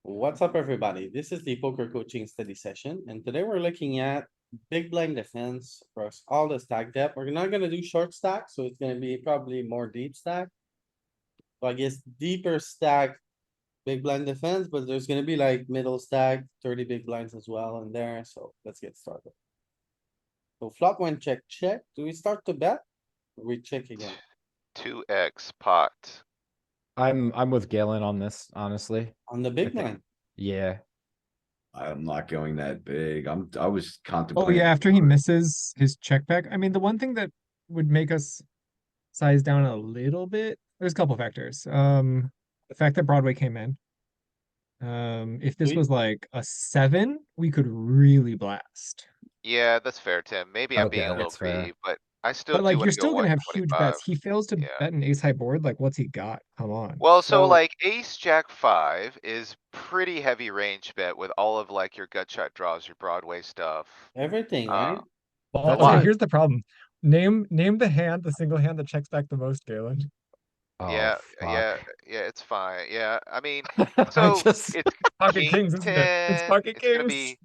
What's up, everybody? This is the poker coaching study session, and today we're looking at big blind defense across all the stack depth. We're not gonna do short stack, so it's gonna be probably more deep stack. So I guess deeper stack, big blind defense, but there's gonna be like middle stack, 30 big blinds as well in there, so let's get started. So flop one check, check. Do we start to bet? Or we check again? 2x pot. I'm with Galen on this, honestly. On the I big think- blind, Yeah. I'm not going that big. I was Oh contemplating. yeah, after he misses his check back, I mean, the one thing that would make us size down a little bit, there's a couple factors. The fact that Broadway came in. If this We- was like a 7, we could really blast. Yeah, that's fair, Tim. Maybe I'm Okay, being a little that's fair. greedy, but I still But do like, wanna you're go still gonna have huge 125. bets. He fails to Yeah. bet an ace high board, like what's he got? Come on. Well, so So- like ace jack 5 is pretty heavy range bet with all of like your gut shot draws, your Broadway stuff. everything, right? Well, That's okay, fine. here's the problem. Name the single hand that checks back the most, Galen. Oh, Yeah, yeah, fuck. yeah, it's fine. Yeah, I mean, I so just- it's Pocket king kings, isn't it? It's 10, pocket it's gonna kings. be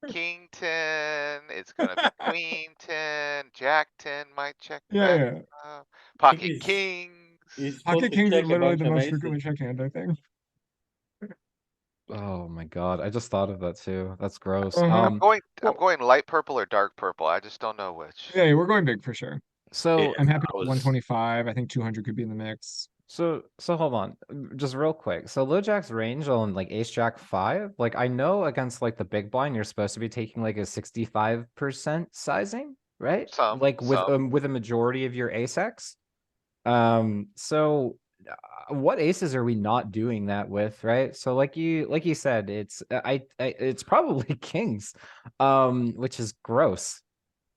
king 10, it's gonna be queen 10, jack 10 might check Yeah, back. yeah. Pocket he's- kings. He's supposed Pocket to kings is check a literally bunch the of most aces. frequently checked hand, I think. Oh my god, I just thought of that too. That's gross. Uh-huh. I'm Well- going light purple or dark purple. I just don't know which. Yeah, we're going big for sure. So I'm happy I with was- 125. I think 200 could be in the mix. so hold on. Just real quick. So low jack's range on like ace jack 5, like I know against like the big blind you're supposed to be taking like a 65% sizing, right? Some, Like some. with a majority of your ace X. So what aces are we not doing that with, right? So like you said, it's it's probably kings, which is gross.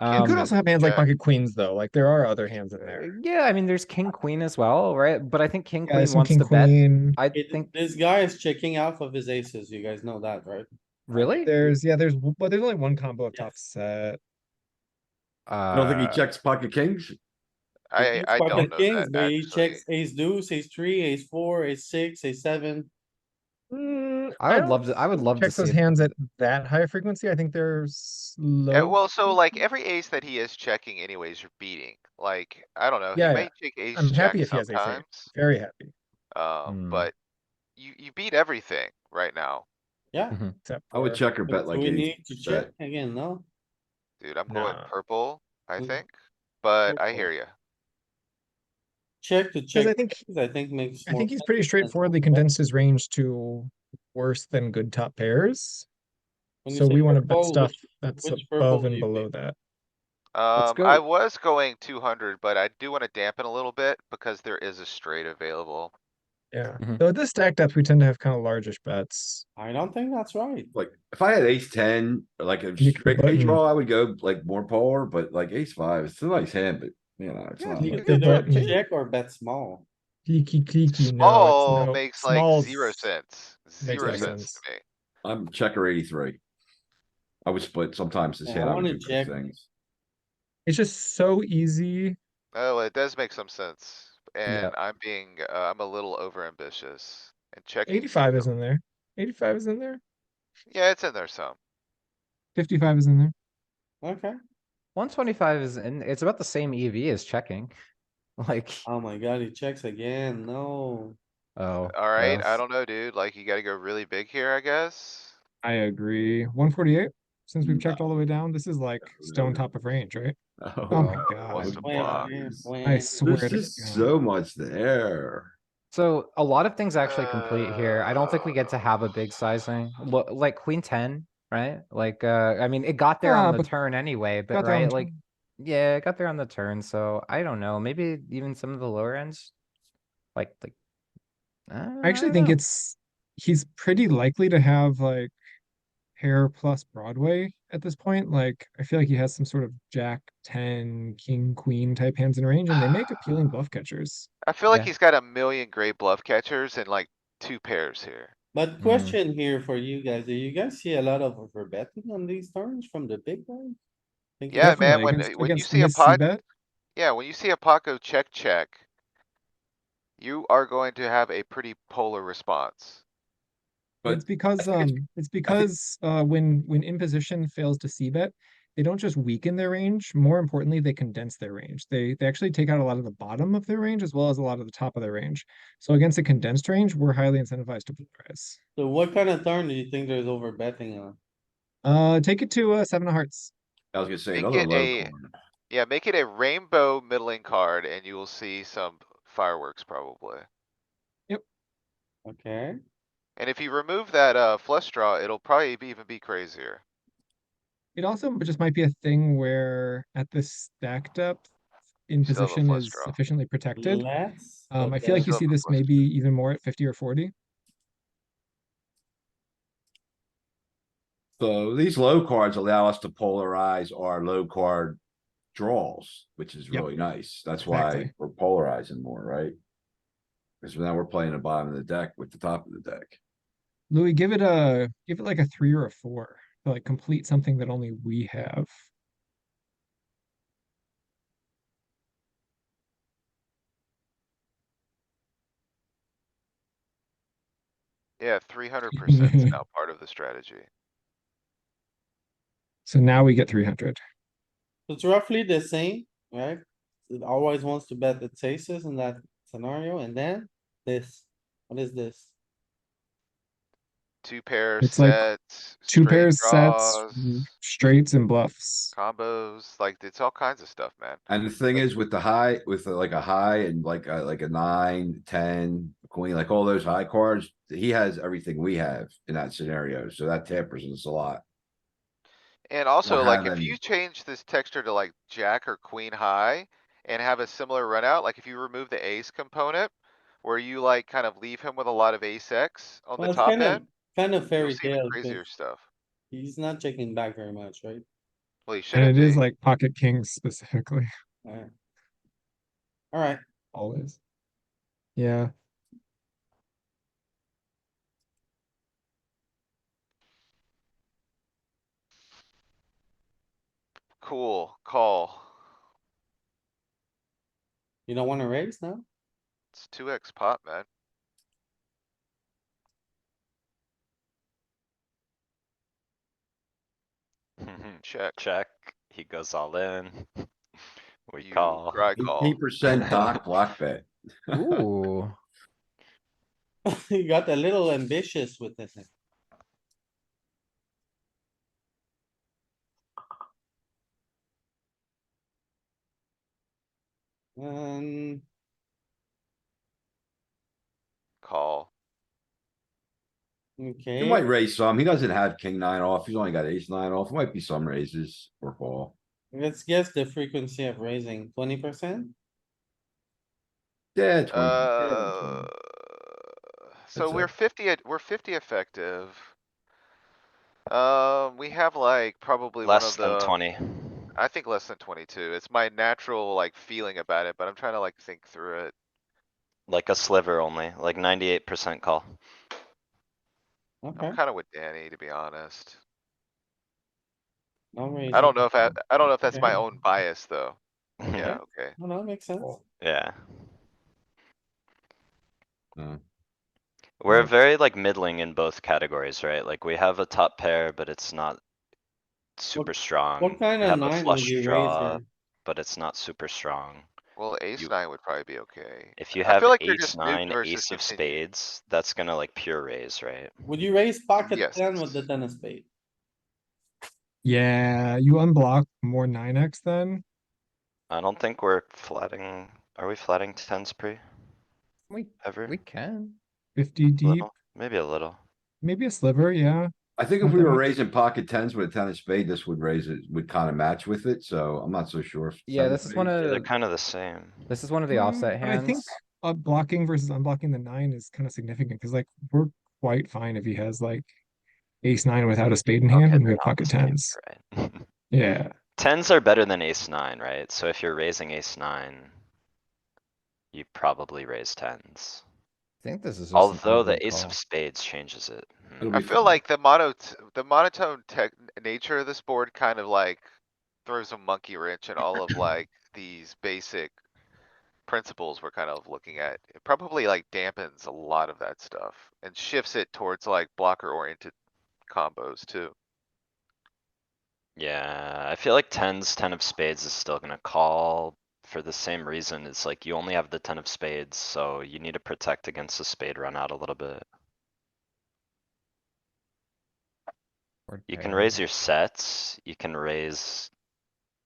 You could also have hands like yeah. pocket queens, though. Like there are other hands in there. Yeah, I mean there's king queen as well, right? But I think king Yeah, queen some wants king to bet. queen. I It- think This guy is checking out of his aces. You guys know that, right? really. But there's only one combo of top Yes. set. I don't think he Uh, checks pocket kings. He I checks don't pocket know kings, that but he actually. checks ace deuce, ace three, ace four, ace six, ace seven. I would don't love to. I would love to check those see. hands at that high frequency. I think they're slow. Well, so like every ace that he is checking anyways, you're beating. Like, I don't know, he Yeah, may check ace I'm jack happy if he has ace eight. sometimes. Very happy. Hmm. But you beat everything right now. Yeah. Mhm. Except I would for- check or bet So like we ace. need to check bet. again, no? Dude, I'm going Nah. purple, I Mm. think, but I Purple. hear you. Check to check. I think- I think makes. I more think he's sense pretty than straightforwardly to bet. condensed his range to worse than good top pairs. When you So say we want to bet purple, stuff which- that's which above purple and do you below pick? that. go. I was going 200, but I do wanna dampen a little bit because there is a straight available. Yeah. Mhm. So at this stack depth, we tend to have kind of largish bets. I don't think that's right. Like if I had ace 10, or like a You could straight pay button. draw, I would go like more polar, but like ace 5, it's a nice hand, but you know, it's Yeah, not. you like- could Either button. check or bet small. Kiki, no, Small it's no. makes like Small's- 0 cents. makes 0 no cents sense. to me. I'm checker 83. I would split sometimes this Yeah, hand. I I would wanna do those check. things. It's just so easy. Oh, it does make some sense. Yeah. And I'm being, I'm a little over ambitious and checking. 85 is in there. 85 is in there. Yeah, it's in there some. 55 is in there. Okay. 125 is in. It's about the same EV as checking. Like, Oh my god, he checks again. No. oh. Alright, I gross. don't know, dude. Like, you gotta go really big here, I guess. I agree. 148. Since we've checked No. all the way down, this is like stone top of range, right? Oh my God. What's the Wait, block? wait, I wait. swear There's to just God. so much there. So a lot of things actually complete here. I don't think we get to have a big sizing. Like queen 10, right? Like I mean it got there Ah, on the but turn anyway, but got there on right, the like turn. yeah, it got there on the turn, so I don't know. Maybe even some of the lower ends. Like I actually think he's pretty likely to have like pair plus Broadway at this point. Like I feel like he has some sort of Jack 10, King, Queen type hands in range, and they make appealing bluff catchers. I feel like Yeah. he's got a million great bluff catchers and like 2 pairs here. But question here for you guys, do you guys see a lot of overbetting on these turns from the big ones? Think Yeah, man, Definitely when you against see a Miss pot, C-bet. yeah, when you see a pot go check, you are going to have a pretty polar response. But It's because I think when imposition fails to see bet, they don't just weaken their range. More importantly, they condense their range. They actually take out a lot of the bottom of their range as well as a lot of the top of their range. So against a condensed range, we're highly incentivized to polarize. So what kind of turn do you think there's over betting on? Take it to 7 of hearts. I was gonna say Make another it low a, card. yeah, make it a rainbow middling card and you will see some fireworks probably. Okay, And if you remove that, flush draw, it'll probably even be crazier. It also just might be a thing where at the stack depth, You still have a imposition flush is draw. sufficiently protected. less, I feel like you Still have see a this flush maybe even more at 50 or 40. So these low cards allow us to polarize our low card draws, which is Yep. really nice. That's why Exactly. we're polarizing more, right? Because now we're playing the bottom of the deck with the top of the deck. Louis, give it like a 3 or a 4 to like complete something that only we have. Yeah, 300% is now part of the strategy. So now we get 300. it's roughly the same, right? It always wants to bet its aces in that scenario, and then this, what is this? Two pair It's like sets, Two straight pairs, sets, draws, straights, and bluffs. combos, like it's all kinds of stuff, man. And the thing is with the high, with like a high and like a 9, 10, queen, like all those high cards, he has everything we have in that scenario. So that tempers us a lot. And also, Don't like, have if any. you change this texture to like jack or queen high and have a similar run out, like if you remove the ace component, where you like kind of leave him with a lot of ace X on the Well, it's top end, kind of you'll fairy see even tale, crazier cause stuff. he's not checking back very much, right? Well, you And shouldn't it is be. like pocket kings specifically, Alright. Alright, always. Yeah. Cool, call. you don't wanna raise now? It's 2x pot, man. Check. Check, he goes all in. We You call. cry call. 8% dock block bet. Ooh, You got a little ambitious with this. Um, Call. You okay, might raise some. He doesn't have king 9 off. He's only got ace 9 off. Might be some raises or call. let's guess the frequency of raising, 20%? Yeah, 20. So That's we're it. 50, we're 50 effective. We have like probably one Less of than the, 20. I think less than 22. It's my natural like feeling about it, but I'm trying to like think through it. Like a sliver only, like 98% call. Okay, I'm kinda with Danny, to be honest. no I raising. don't know if I don't know if that's Okay. my own bias, though. Yeah, okay. No, no, makes sense. Yeah, Uh, we're Alright. very like middling in both categories, right? Like we have a top pair, but it's not super strong. What kind We of have a nine would flush you raise draw, here? but it's not super strong. Well, ace You- 9 would probably be okay. If you I have feel like you're ace just nuked nine, versus ace of continue. spades, that's gonna like pure raise, right? Would you raise pocket Yes. 10 with the 10 of spade? Yeah, you unblock more 9x then. I don't think we're flatting, are we flatting tens pre we ever? we can. 50 deep, Little, maybe a little. maybe a sliver, yeah. I think if Not we that were much. raising pocket 10s with a 10 of spade, this would raise it, would kind of match with it. So I'm not so sure. if Yeah, 10 of this is one spades- Yeah, they're of kind of the same. this is one of the offset But I think hands. blocking versus unblocking the 9 is kind of significant because like we're quite fine if he has like ace 9 without a spade in hand Okay, when we they're have not the pocket same, 10s. you're right? Yeah. Tens are better than ace nine, right? So if you're raising ace nine, you probably raise tens. I think this is just an Although ugly the ace of call. spades changes it. It'll I be feel fine. like the monotone nature of this board kind of like throws a monkey wrench in all of like these basic principles we're kind of looking at. It probably like dampens a lot of that stuff and shifts it towards like blocker oriented combos too. Yeah, I feel like tens, 10 of spades is still gonna call for the same reason. It's like you only have the 10 of spades, so you need to protect against the spade run out a little bit. Or You can pair. raise your sets, you can raise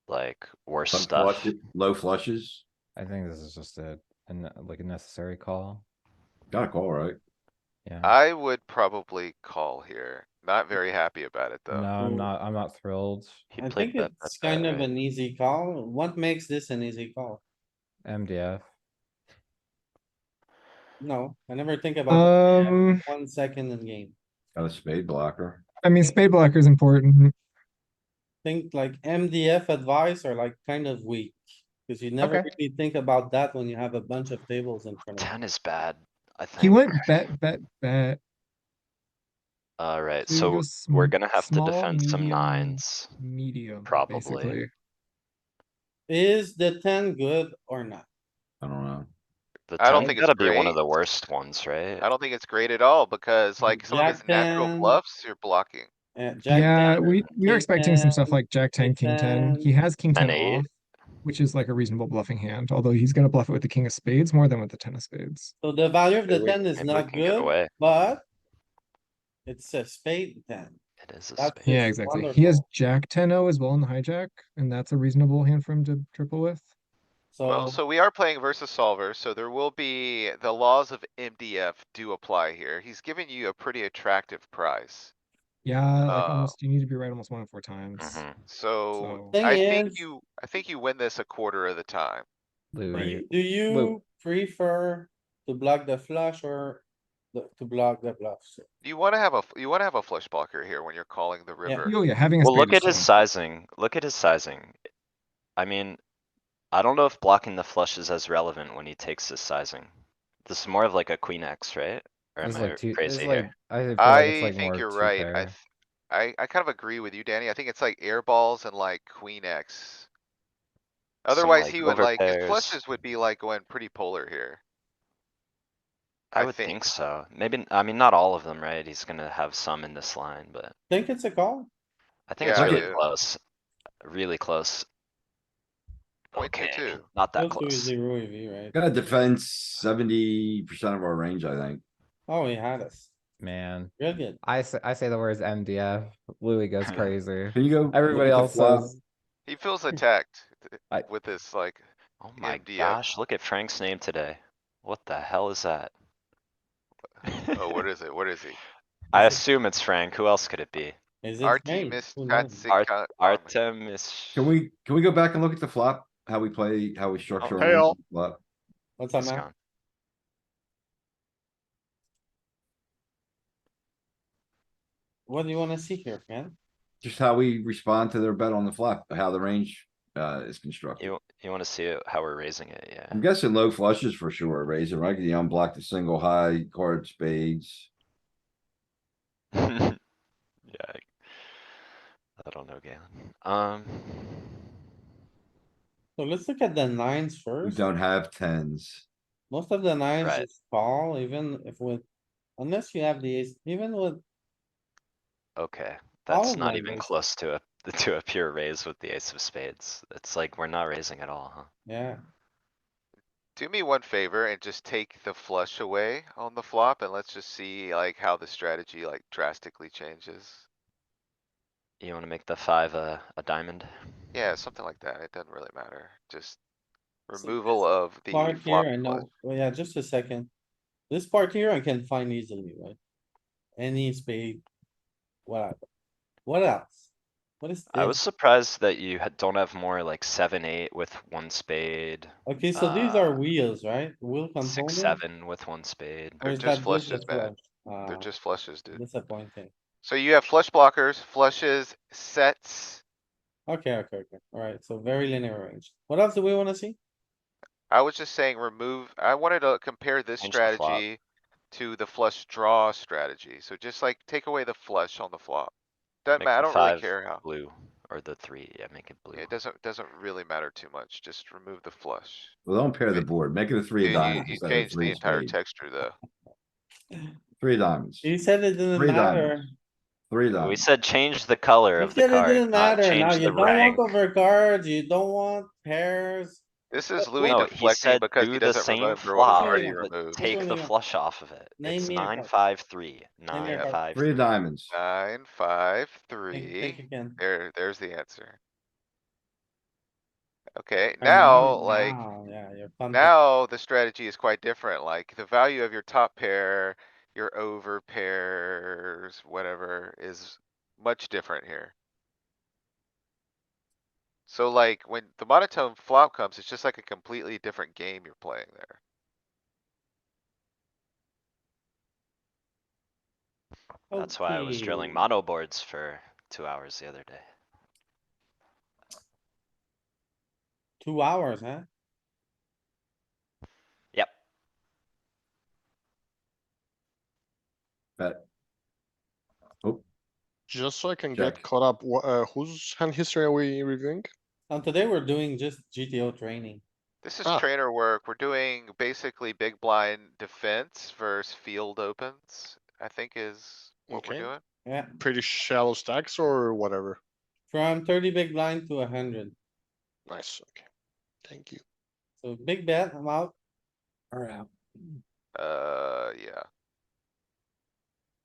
like worse Some stuff. low flushes, I think this is just like a necessary call. gotta call, right? Yeah. I would probably call here. Not very happy about it though. No, So- I'm not thrilled. He I played think bet, it's bet, kind bet, of right? an easy call. What makes this an easy call? MDF. No, I never think about Um, 1 second in game. Got a spade blocker. I mean, spade blocker is important. Think like MDF advice are like kind of weak. Cause you never Okay. really think about that when you have a bunch of tables in front of you. 10 is bad, I He think. went bet, bet, bet. Alright, So you go so we're gonna have to small, defend some medium, nines, medium, probably. basically. Is the 10 good or not? I don't know. The I don't 10's think it's gotta be one of great. the worst ones, right? I don't think it's great at all because like some of his Jack natural 10. bluffs you're blocking. Jack Yeah, 10, we are king expecting some stuff 10, like Jack 10, ace King 10. 10, He has King 10 10-8. off, which is like a reasonable bluffing hand, although he's gonna bluff it with the King of Spades more than with the 10 of Spades. So the value of the Maybe 10 is maybe we not can get good, away. but it's a spade 10. It is a That's spade. Yeah, just exactly. He has wonderful. Jack 10-0 as well in the hijack, and that's a reasonable hand for him to triple with. Well, So so we are playing versus solver, so there will be, the laws of MDF do apply here. He's giving you a pretty attractive price. Yeah, like Uh, almost, you need to be right almost 1 in 4 times. Mhm. So So, thing I think is, you win this a quarter of the time. Louis. do you prefer to block the flush or to block the bluffs? You wanna have a flush blocker here when you're calling the river. oh yeah, having a Well, spade look is at so his important. sizing. Look at his sizing. I mean, I don't know if blocking the flush is as relevant when he takes this sizing. This is more of like a queen X, right? Or This am is I like two. This is crazy like here? I feel like it's I like think more you're two right. pair. I kind of agree with you, Danny. I think it's like air balls and like queen X. Some Otherwise, like he would over like, his pairs. flushes would be like going pretty polar here. I I would think. think so. Maybe, I mean, not all of them, right? He's gonna have some in this line, but Think it's a call? I think Yeah, it's I really do. close. Really close. Point two Okay, two. not that Close to close. zero EV, right? Gotta defend 70% of our range, I think. Oh, he had us. Man, Real good. I say the words MDF. Louis goes crazy. Can you go? Everybody look at the else flop? says He feels attacked I- with this like Oh my MDF. gosh, look at Frank's name today. What the hell is that? Oh, what is it? What is he? I Is it- assume it's Frank. Who else could it be? Is it Frank? Artemis Who knows? Artemis. Can we go back and look at the flop? How we play, how we structure our hey, range all. on the flop? What's up, He's man? gone. What do you wanna see here, man? Just how we respond to their bet on the flop, how the range is constructed. You wanna see how we're raising it, yeah. I'm guessing low flushes for sure, raising, right? You unblock the single high card spades. Yeah. I don't know, Galen. So let's look at the nines We first. don't have tens. Most of the nines Right. is call, even if with, unless you have the ace, even with, Okay, All that's of not my even raise. close to a pure raise with the ace of spades. It's like we're not raising at all, huh? yeah. Do me one favor and just take the flush away on the flop and let's just see like how the strategy like drastically changes. You wanna make the 5 a diamond? Yeah, something like that. It doesn't really matter. Just So removal this of the Part flop here, I flush. know, well, yeah, just a second. This part here I can find easily, right? Any spade. What else? What is I was this? surprised that you don't have more like 7-8 with one spade. Okay, so these are uh, wheels, right? Wheel component, 6-7 with one spade. or They're is just that just a flushes, man. flush? They're just flushes, dude. Disappointing. So you have flush blockers, flushes, sets. Okay, alright, so very linear range. What else do we wanna see? I was just saying I wanted to compare this Change the flop. strategy to the flush draw strategy. So just like take away the flush on the flop. Doesn't Make matter, I the don't really 5 care how. blue. Or the 3, yeah, make it blue. It doesn't really matter too much. Just remove the flush. Well, don't pair the Right. board. Make it a three of diamonds You instead of changed the three entire spade. texture though. 3 diamonds. You said it didn't Three matter. diamonds. 3 We diamonds. said change the color You of the said it card, didn't not matter. Now change you the don't rank. want overcards, you don't want pairs. This is Louis No, he deflecting said because he do the doesn't same remember what flop, card he Wait, but removed. take one the you got? flush off of it. Name It's me a card. 9-5-3, Name me a card. 9-5-3. 3 diamonds. 9, 5, Think 3. again. There's the answer. Okay, And now, like, now, yeah, you're pumping. now the strategy is quite different. Like, the value of your top pair, your over pairs, whatever, is much different here. So like, when the monotone flop comes, it's just like a completely different game you're playing there. That's why I was drilling Okay. mono boards for 2 hours the other day. 2 hours, huh? Yep. Bet. Oh, Just so I can Check. get caught up, whose hand history are we reviewing? And today we're doing just GTO training. This is Ah. trainer work. We're doing basically big blind defense versus field opens, I think is what we're Okay. doing. Yeah, Pretty shallow stacks or whatever. from 30 big blind to 100. Nice, okay. Thank you. So big bet, I'm out. Or out. Yeah.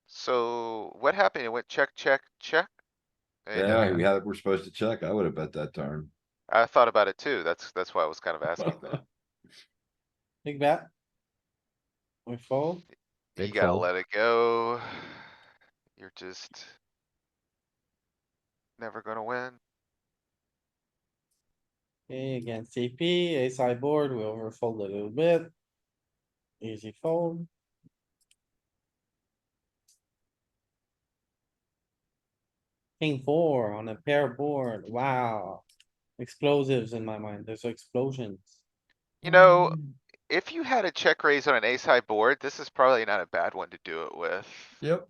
So what happened? It went check, check, check? It yeah, didn't. we're supposed to check. I would have bet that turn. I thought about it too. That's why I was kind of asking that. Big bet. We fold. You Big gotta fold. let it go. You're just never gonna win. Okay, against CP, ace high board, we overfold a little bit. Easy fold. King 4 on a pair board, wow. Explosives in my mind, there's explosions. You know, if you had a check raise on an ace high board, this is probably not a bad one to do it with. Yep.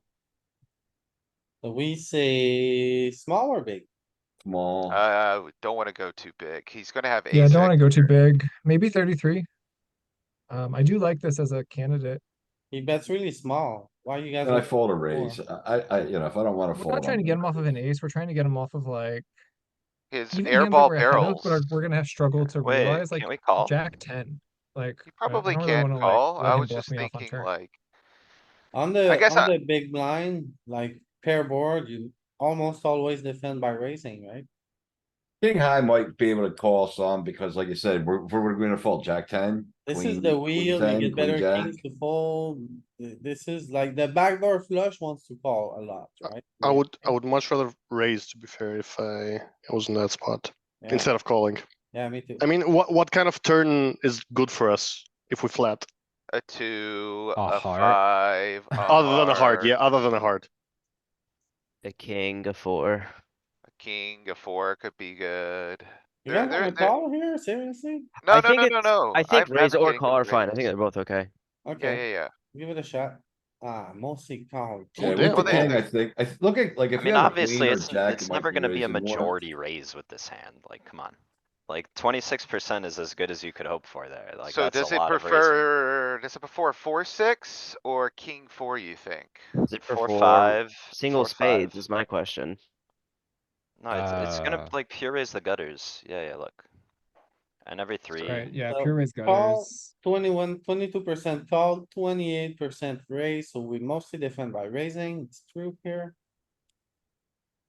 So we say small or big? Small. Don't wanna go too big. He's gonna have ace. Yeah, I don't wanna X go too here. big, maybe 33. I do like this as a candidate. He bets really small. Why you guys? And I want fold a 4? raise. You know, if I don't wanna We're fold. not trying to get him off of an ace, we're trying to get him off of like, His even hands that airball we're ahead of, barrels. but we're gonna have struggled to Wait, realize, like, can't we call? Jack 10. Like, You I probably don't really can wanna like, call. let I him was bluff just me off on thinking turn. like, On I guess the big blind, like pair board, you almost always defend by raising, right? King high might be able to call some because like you said, we're gonna fold Jack 10. This is Queen- the Queen wheel, 10, you get Queen better Jack. kings to fold. This is like the backdoor flush wants to call a lot, right? I would much rather raise, to be fair, if I was in that spot Yeah, instead of calling. yeah, me too. I mean, what kind of turn is good for us if we flat? a 2, A a heart. 5, a Other than a heart, heart, yeah, other than a heart. A king, a 4. a king, a 4 could be good. You There, guys wanna there. call here? Seriously? No, I no, think no, no, it's, no. I think I'm raise or advocating call the are fine. I think raise. they're both okay. Yeah, Okay, yeah. give it a shot. Mostly call. Yeah, Oh, with damn. the Well, king, I think, look at, like, I if you mean, have a obviously, queen or it's jack, it might never be gonna be a raising more. majority raise with this hand, like, come on. Like, 26% is as good as you could hope for there, like, So that's a does it lot of raising. does it prefer 4-6 or king 4, you think? Is it for 4-5, single 4-5. spades is my question. No, it's gonna Uh, like pure raise the gutters, yeah, look. And every 3. Right, yeah, So, pure raise call gutters. 22% call, 28% raise, so we mostly defend by raising, it's true here.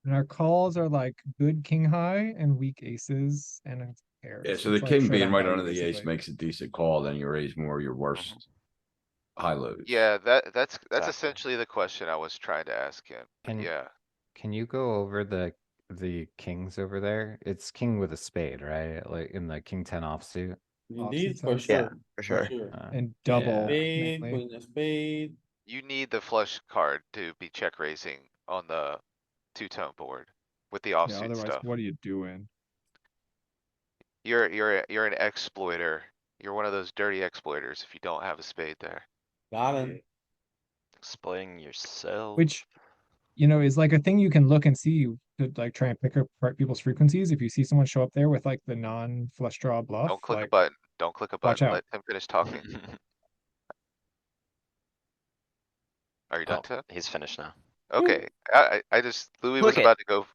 And our calls are like good king high and weak aces and pairs. Yeah, so the It's like king showdown being right value, under the ace basically. makes a decent call, then you raise more of your worst high lows. Yeah, that's Exactly. essentially the question I was trying to ask him. Can- Yeah, Can you go over the kings over there? It's king with a spade, right? Like in the king 10 offsuit. Indeed, Offsuit for size. Yeah, sure. for sure. And double. Yeah. Spade, mainly. queen of spade, you need the flush card to be check raising on the two-tone board with the Yeah, offsuit otherwise, stuff. what are you doing? You're an exploiter. You're one of those dirty exploiters if you don't have a spade there. got him. Exploiting yourself. Which, you know, is like a thing you can look and see to like try and pick apart people's frequencies. If you see someone show up there with like the non-flush draw bluff, Don't click a like button. Don't click a watch button. out. Let him finish talking. Are you done, Oh, Tim? he's finished now. Okay, I just, Louis was Click it. about to go.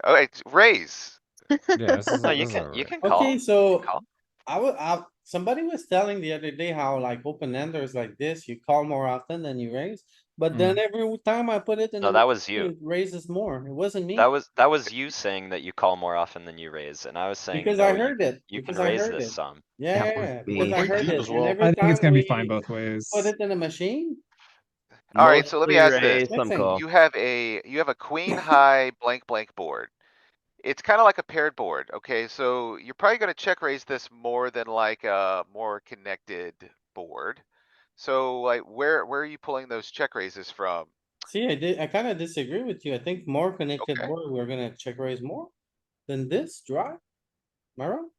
Alright, raise. Yeah, this is, No, this is you alright. can call. Okay, You so can call. somebody was telling the other day how like open enders like this, you call more often than you raise. But then every time I put it in. No, the that was machine, you. It raises more. It wasn't me. That was you saying that you call more often than you raise, and I was saying, Because I no, heard it. you can Because I raise heard this it. some. Yeah, That was yeah, because me. I Quite heard deep it. as And well. every I think time it's gonna be we fine both put ways. it in a machine, Alright, so let me Mostly ask this. raise, some Mixing. call. You have a queen high blank blank board. It's kinda like a paired board, okay? So you're probably gonna check raise this more than like a more connected board. So like, where are you pulling those check raises from? see, I kinda disagree with you. I think more connected Okay. board, we're gonna check raise more than this dry. Am I wrong?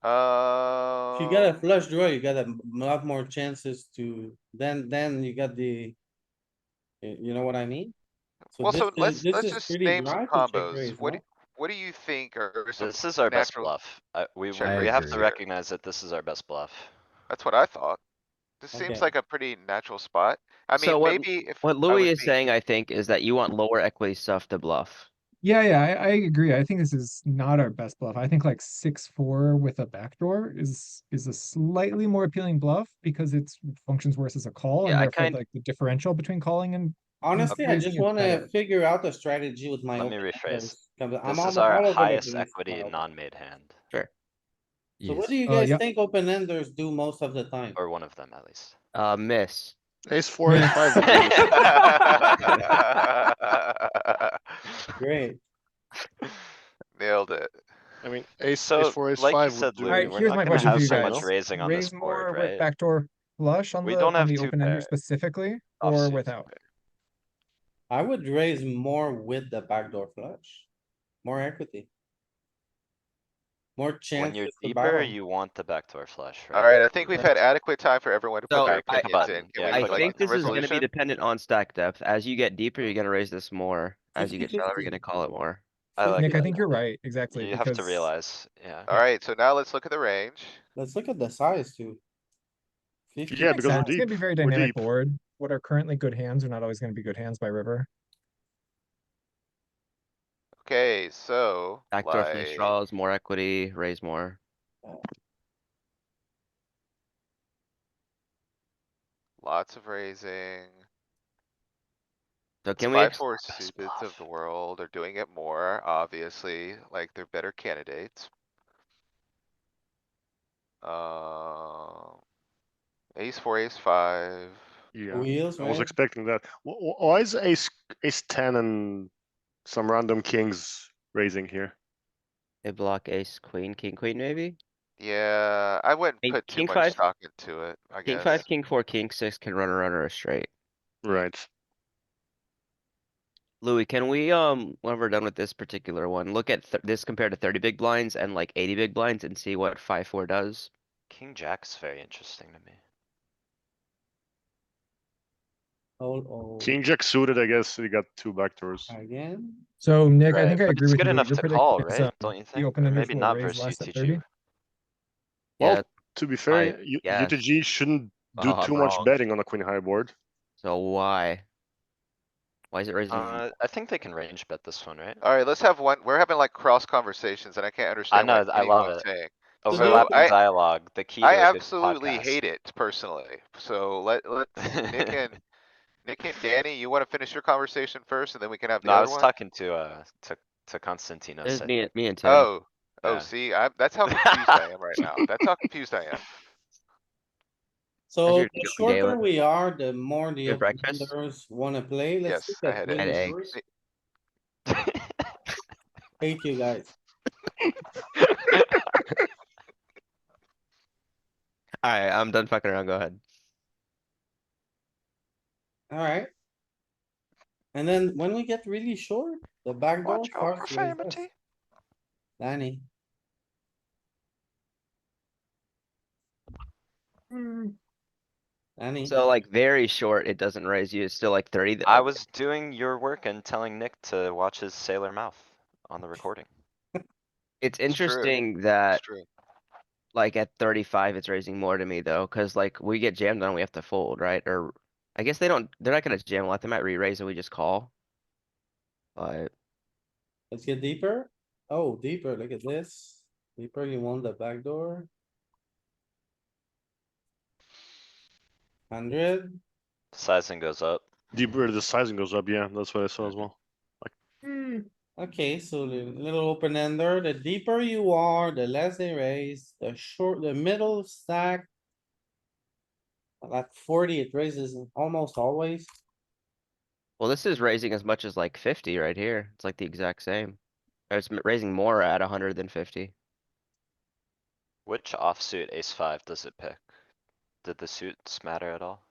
If you get a Um, flush draw, you got a lot more chances to, then you got the. You know what I mean? So well, this so is, this let's is just pretty name some dry to check combos. raise, no? What do you think are some This is our best natural? bluff. check We have raises to here? recognize that this is our best bluff. That's what I thought. This seems Okay. like a pretty natural spot. I So mean, what maybe if what I Louis was is being, saying, I think, is that you want lower equity stuff to bluff. Yeah, I agree. I think this is not our best bluff. I think like 6-4 with a backdoor is a slightly more appealing bluff because it's functions worse as a call Yeah, and I therefore kind- like the differential between calling and Honestly, I raising just is wanna better. figure out a strategy with my Let me open rephrase. enders. I'm This is all our over the highest place. equity non-made hand, Sure. So what Yes. do you guys Yep. think open enders do most of the time? or one of them at least. Miss. Ace four, ace five would do the Great. nailed it. I mean, ace So, four, ace like you five would said, do. Louis, Alright, we're here's not my gonna question for have you so much guys. raising on this Raise board, more with right? backdoor flush on We the don't have the two open ender pair. specifically or Offsuit. without? I would raise more with the backdoor flush. More equity. More When chances you're to deeper, barrel. you want the backdoor flush, right? Alright, I think we've had adequate time for everyone to put So their Alright, click a opinions in. button. Can Yeah, we I click a like think button. this is gonna be resolution? dependent on stack depth. As you get deeper, you're gonna raise this more. As you get shallower, you're 50-50. gonna call it more. I like Nick, I that. think you're right, exactly, You have to because realize, yeah. Alright, so now let's look at the range. Let's look at the size too. 50. Yeah, makes because we're sense. It's gonna deep. be very We're dynamic deep. board. What are currently good hands are not always gonna be good hands by river. Okay, so Backdoor flush like, draws, more equity, raise more. lots of raising. So can we, Five, four best suited of the bluff. world are doing it more, obviously, like they're better candidates. Ace four, ace five. Yeah, Wheels, I was right? expecting that. Why is ace ten and some random kings raising here? they block ace, queen, king, queen, maybe? Yeah, I wouldn't Hey, put too king much five- stock into it, I King guess. five, king four, king six can run around or a straight. Right. Louis, can we, when we're done with this particular one, look at this compared to 30 big blinds and like 80 big blinds and see what 5-4 does? King jack's very interesting to me. Oh, King jack suited, I guess you got two backdoors. again. So Nick, I Right, think I but agree it's with good you. enough Your to prediction call, is right? Don't you the think? open Or enders maybe will not raise versus less at UTG. 30. Well, Yeah, to be my fair, guess. UTG shouldn't do Oh, too I'm much wrong. betting on a queen high board. So why? Why is it raising? I think they can range bet this one, right? Alright, let's have one, we're having like cross conversations and I can't I understand know, what I love anyone's it. saying. Overlapping I- dialogue, the key I to a good absolutely podcast. hate it personally, so let's, Nick and Danny, you wanna finish your conversation first and then we can have the No, I other was one? talking to Constantinos, There's I me, think. me and Tim. Oh, Yeah. see, that's how confused I am right now. That's how confused I am. So your the doing, shorter Galen? we are, the more the You have open breakfast? enders wanna play. Let's Yes, look I at had And Louis eggs. first. Thank you, guys. Alright, I'm done fucking around. Go ahead. Alright. And then when we get really short, the back door Watch your starts to raise us. profanity. Danny. Any, So like very short, it doesn't raise you. It's still like 30. I was doing your work and telling Nick to watch his sailor mouth on the recording. It's It's true. interesting It's that true. like at 35, it's raising more to me though, cuz like we get jammed on, we have to fold, right? Or I guess they're not gonna jam a lot. They might re-raise and we just call. But let's get deeper. Oh, deeper, look at this. Deeper, you want the back door? 100. Sizing goes up. Deeper the sizing goes up, yeah, that's what I saw as well. Okay, so the little open ender, the deeper you are, the less they raise, the middle stack. At 40, it raises almost always. well, this is raising as much as like 50 right here. It's like the exact same. Or it's raising more at 100 than 50. Which offsuit ace five does it pick? Did the suits matter at all?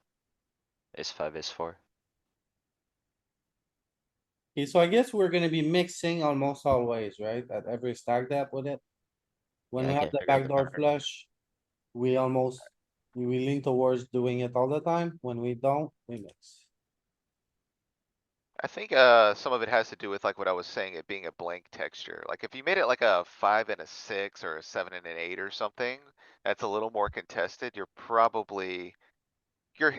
Ace five, ace four. Okay, so I guess we're gonna be mixing almost always, right? At every stack depth with it. When Yeah, we I have can't the figure out the backdoor pattern. flush, we lean towards doing it all the time. When we don't, we mix. I think, some of it has to do with like what I was saying, it being a blank texture. Like if you made it like a 5 and a 6 or a 7 and an 8 or something, that's a little more contested, you're probably.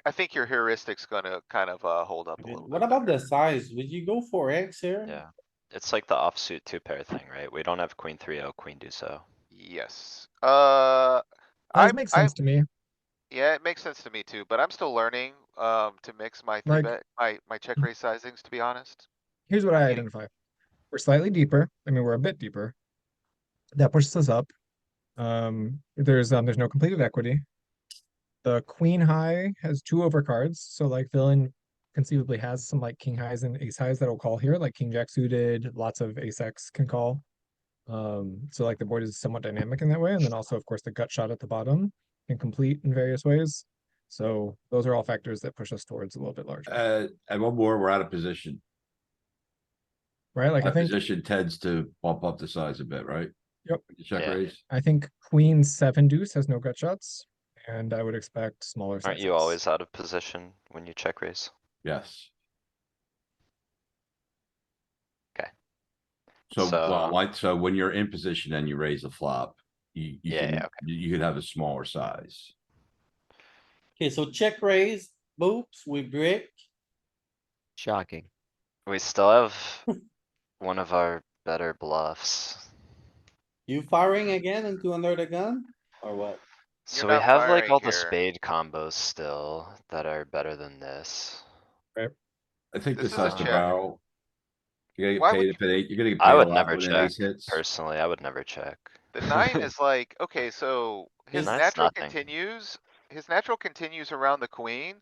I think your heuristic's gonna kind of, hold up a Okay, little what bit about the better. size? Would you go for X here? Yeah. It's like the offsuit two pair thing, right? We don't have queen three oh, queen deuce oh. Yes, Size makes sense to me. yeah, it makes sense to me too, but I'm still learning, to mix my three Like- bet, my check raise sizings, to be honest. Here's what I Getting- identify. We're slightly deeper. I mean, we're a bit deeper. That pushes us up. There's no completed equity. The queen high has 2 overcards, so like villain conceivably has some like king highs and ace highs that'll call here, like king jack suited, lots of ace X can call. So like the board is somewhat dynamic in that way, and then also of course the gut shot at the bottom can complete in various ways. So those are all factors that push us towards a little bit larger, And one more, we're out of position. right? Like I That think position tends to bump up the size a bit, right? Yep. Check Yeah. raise. queen 7 deuce has no gut shots, and I would expect smaller Aren't sizes. you always out of position when you check raise? Yes. Okay. So, well, So- like, so when you're in position and you raise the flop, you Yeah, can, okay. you can have a smaller size. Okay, so check raise, boops, we break. Shocking. We still have one of our better bluffs. You firing again into under the gun or what? So You're we not have like firing all the here. spade combos still that are better than this. I think This this is a has to check. barrel. You're Why gonna would get paid if it ain't, you're gonna get I paid a would lot never when an check. ace hits. Personally, I would never check. The 9 is like, okay, so his Nine's natural nothing. continues around the queen.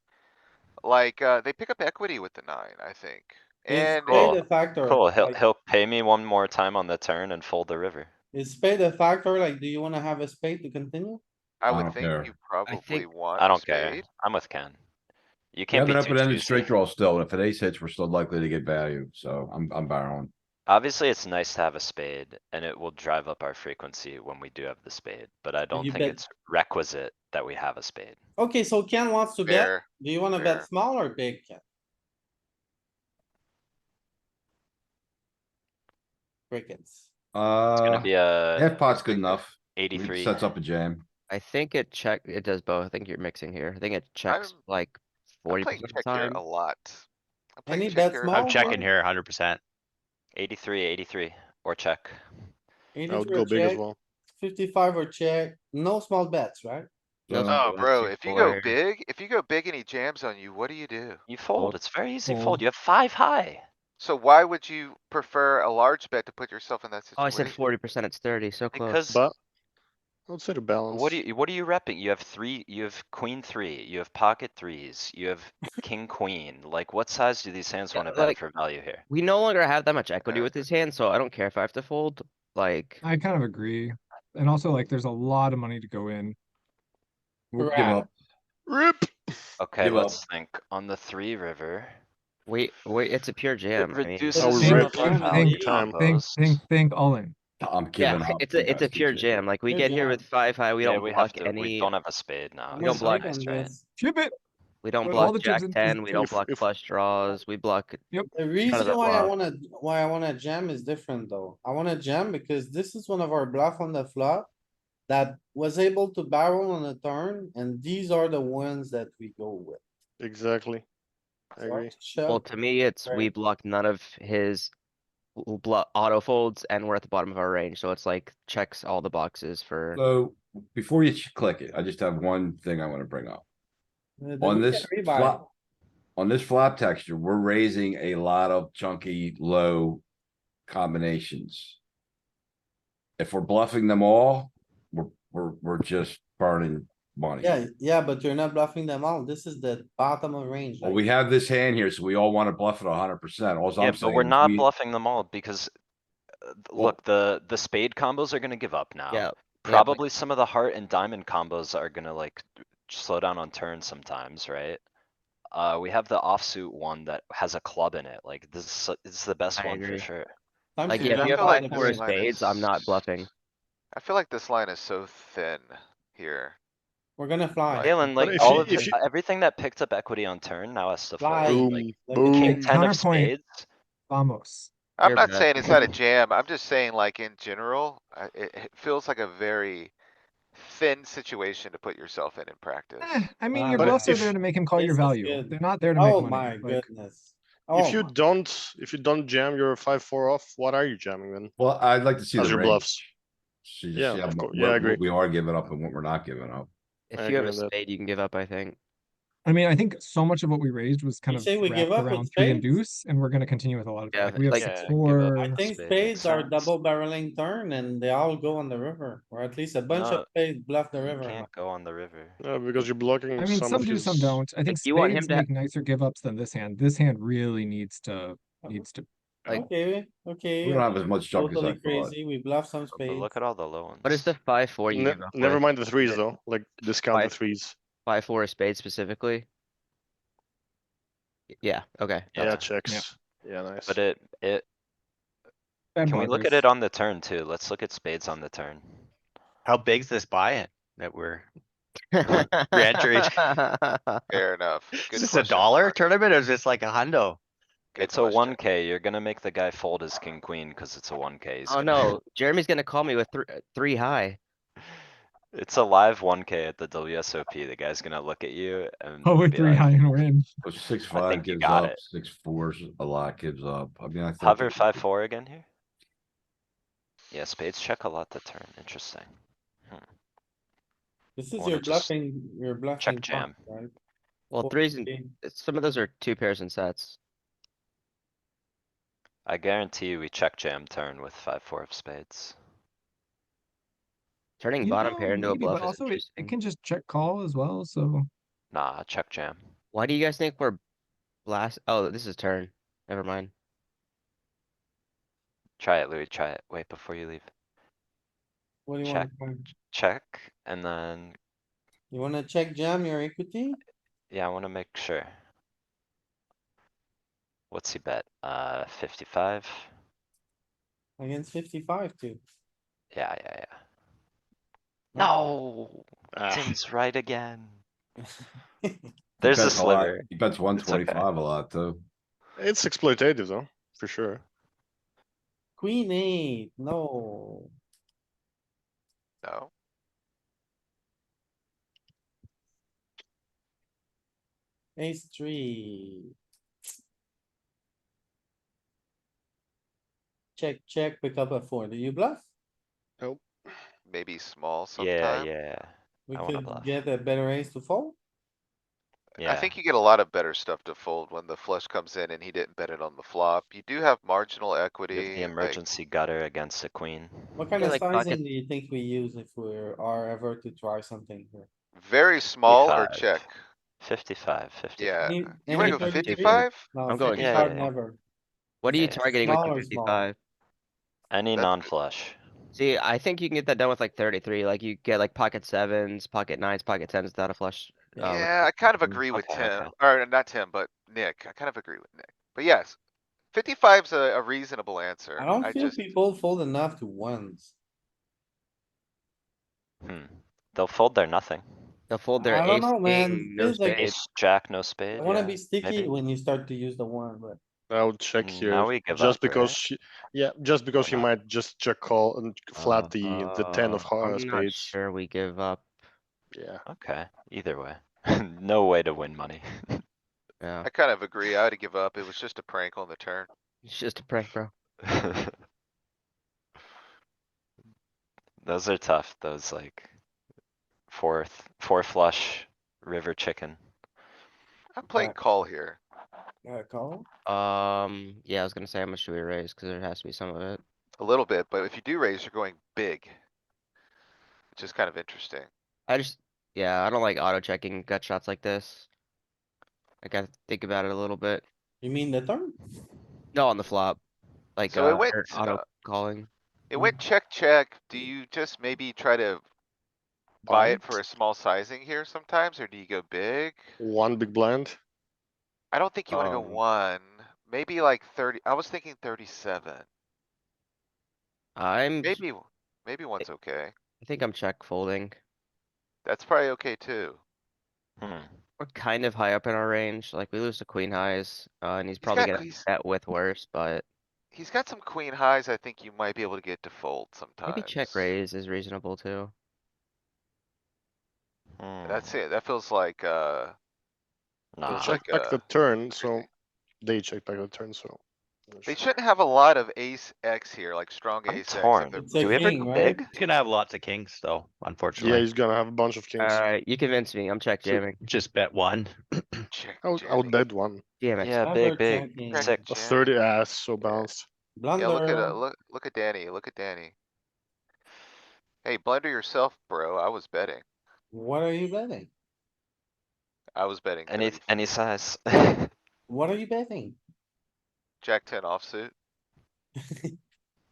Like, they pick up equity with the 9, I think. Is And spade Cool. a factor? Cool, Like, he'll pay me one more time on the turn and fold the river. is spade a factor? Like, do you wanna have a spade to continue? I I would don't think care. you probably think- want I a don't care. spade. I'm with Ken. You You can't have be an too open-ended straight choosy. draw still, and if an ace hits, we're still likely to get value, so I'm barreling. Obviously, it's nice to have a spade and it will drive up our frequency when we do have the spade, but I don't you think bet- it's requisite that we have a spade. Okay, so Ken wants to bet. Fair. Do you wanna bet fair. small or big, Ken? Crickets. It's gonna be a Half pot's good enough. It 83. sets up a jam. I think it does both. I think you're mixing here. I think it checks I'm- like I'm 40% playing of the check here time. a lot. I'm playing Any check bet here a small? I'm lot. checking here 100%. 83, 83, or check. I would 83 go or big as check, well. 55 or check, no small bets, right? No So- small Oh, bets, bro, you're if you go four. big, and he jams on you, what do you do? You fold, Fold. it's very easy Fold. fold. You have 5 high. So why would you prefer a large bet to put yourself in that Oh, I said situation? 40%, it's 30, so close. Because But I would say to balance. what are you repping? You have queen three, you have pocket threes, you have king queen. Like what size do these hands Yeah, wanna bet like- for value here? We no longer have that much equity with his hand, so I don't care if I have to fold. Like, I kind of agree. And also like there's a lot of money to go in. We'll give Correct. up. Rip. Okay, Give let's up. think. On the 3 river. wait, it's a pure It jam. I mean, reduces I would some rip of our think, value time. combos. Think all in. I'm yeah, giving up. it's a Dusty pure too. jam. Like we Pure get here jam. with 5 high, we Yeah, don't we have block to, we any. don't have a spade now. I'm We don't It's so block with Jake nice, on right? this. Chip it. We don't Put all block the chips jack in. 10, we don't block if- flush draws, we block. The of reason the why I flop. wanna jam is different though. I wanna jam because this is one of our bluff on the flop. That was able to barrel on a turn, and these are the ones that we go with. Exactly. I So agree. shove, Well, to me, it's we right. block none of his auto folds and we're at the bottom of our range, so it's like checks all the boxes for. So before you click it, I just have one thing I wanna bring up. Then On we this can rebuy. flop, on this flop texture, we're raising a lot of chunky, low combinations. If we're bluffing them all, we're just burning money. Yeah, but you're not bluffing them all. This is the bottom of range. Well, like- we have this hand here, so we all wanna bluff it 100%. All Yeah, I'm but saying we're is not we, bluffing them all because, look, the spade combos are gonna give up Yeah. now. Yeah, but Probably some of the heart and diamond combos are gonna like slow down on turn sometimes, right? We have the offsuit one that has a club in it, like this is the best I one for agree. sure. Time Like, to yeah, if I you have feel jump like out five, the four of this range. line spades, I'm not is- bluffing. I feel like this line is so thin here. We're gonna fly. Galen, But like if all you- of if you- everything that picked up equity on turn now has to Fly. fold, Boom, like boom. king ten of Counterpoint. spades. Vamos. I'm You're not bad. saying it's not a jam. I'm just saying like in general, it feels like a very thin situation to put yourself in practice. I mean, your But bluffs are if- there to make him call your This is value. good. They're not there to make Oh money. my Like, goodness. Oh, If you don't jam your 5-4 off, what are you jamming then? well, I'd like to see As the your range. bluffs. So you Yeah, see of course. Yeah, I what agree. we are giving up and what we're not giving up. If I you have agree a with that. spade, you can give up, I think. I mean, I think so much of what we raised was kind You of say we give wrapped up with around three and spades? deuce, and we're gonna continue with a lot of it. Yeah, Like, we have like- six, Yeah, four. I with think spades spades makes are sense. double barreling turn and they all go on the river, or at least a bunch of No, spades bluff the You river. can't go on the river. Because you're blocking I mean, some some of do, his. some don't. I think Like, you want him spades to ha- make nicer give ups than this hand. This hand really needs to. Like- Okay, We okay. don't have as much junk as I Totally thought. crazy. We bluff some But spades. look at all the low ones. What is the 5-4 you give up Never with? mind the threes it though, like discount the five- threes. 5-4 of spades specifically? Yeah, okay. Yeah, okay. checks. Yeah, nice. But it, Bad can we look at blockers. it on the turn too? Let's look at spades on the turn. How big's this buy-in that we're, Re-entry. Fair enough. is Good this a question, dollar Mark. tournament or is this like a hundo? Good It's a question. 1K. You're gonna make the guy fold his king queen cuz it's a 1K. He's Oh gonna- no, Jeremy's gonna call me with three high. It's a live 1K at the WSOP. The guy's gonna look at you and Oh, with be three like, high and win. Well, 6-5 think you gives got up, it. 6-4's a lot gives up. I mean, I thought. hover that- 5-4 again here. Yeah, spades check a lot the turn. Interesting. This is Wanna your just bluffing. check pot, jam. right? Well, threes and, 14. some of those are two pairs and sets. I guarantee you we check jam turn with 5-4 of spades. Turning You bottom know, pair into a maybe, bluff but is also it interesting. can just check call as well. So Nah, check jam. Why do you guys think we're blast? Oh, this is turn. Never mind. Try it, Louis. Try it. Wait before you leave. What do you Check. want? Check and then, You wanna check jam your equity? yeah, I wanna make sure. What's he bet? 55? Against 55 too. Yeah. No, Ah, Tim's right again. He There's a bets lot. sliver. He bets okay. 125 a lot too. it's exploitative though, for sure. Queen eight, no. No, Ace three. Check, pick up a four. Do you bluff? maybe small Yeah, sometime. yeah, We I wanna could bluff. get a better ace to fold. I yeah. think you get a lot of better stuff to fold when the flush comes in and he didn't bet it on the flop. You do have marginal You have equity. the like- emergency gutter against a queen. What kind Yeah, of like sizing pocket- do you think we use if are ever to try something here? Very small or 55. check. 55, 55. Yeah. Any- You wanna any go 32? 55? No, I'm going 55 yeah. never. What are you Yeah. targeting with Small your or small? 55? Any That's good. non-flush. See, I think you can get that done with like 33. Like you get like pocket sevens, pocket nines, pocket tens without a flush. Yeah, I kind of mm, agree with okay, Tim, okay. or not Tim, but Nick. I kind of agree with Nick. But yes, 55's a reasonable answer. I don't feel just, people fold enough to ones. They'll fold their nothing. They'll fold their I don't ace, know, man. king, no Feels like spade. Ace, jack, no spade, I wanna yeah, be sticky maybe. when you start to use the one, but I would check here Now we give just up, because right? just because Or he not? might just check call and flat the 10 of I'm not spades. sure we give up. Yeah. Okay, either way. No way to win money. Yeah, I kind of agree. I had to give up. It was just a prank on the turn. it's just a prank, bro. Those are tough, those like four flush river chicken. I'm playing Right. call here. call. Yeah, I was gonna say how much do we raise? Cause there has to be some of it. A little bit, but if you do raise, you're going big. Which is kind of interesting. Yeah, I don't like auto checking gut shots like this. I gotta think about it a little bit. You mean the turn? No, on the flop, like, So it went, or auto calling. it went check, check. Do you just maybe try to buy it for a small sizing here sometimes, or do you go big? One big blind. I don't think you wanna go Um, one, maybe like 30. I was thinking 37. I'm, Maybe, maybe one's okay. I think I'm check folding. That's probably okay too. Hmm. We're kind of high up in our range, like we lose to queen highs, and he's He's probably got, gonna bet with worse, but he's got some queen highs. I think you might be able to get to fold maybe check sometimes. raise is reasonable too. That's Hmm. it. That feels like, They feels Nah, check like, back the turn, so they check back the turn, so. not they sure. shouldn't have a lot of ace X here, like strong I'm ace X if they're. torn. It's Do a we ever king, go right? big? He's gonna have lots of kings though, Yeah, unfortunately. he's gonna have a bunch of kings. Alright, you convinced me, I'm check So jamming. just bet one. Check I would jamming. bet one. Damn it. Yeah, Never big, checking. Check sick. A jamming. 30 ass, so balanced. Yeah, look at, Blunder. look at Danny, look at Danny. Hey, blunder yourself, bro. I was betting. What are you betting? I was betting Any, 30. any size. What are you betting? Jack 10 offsuit,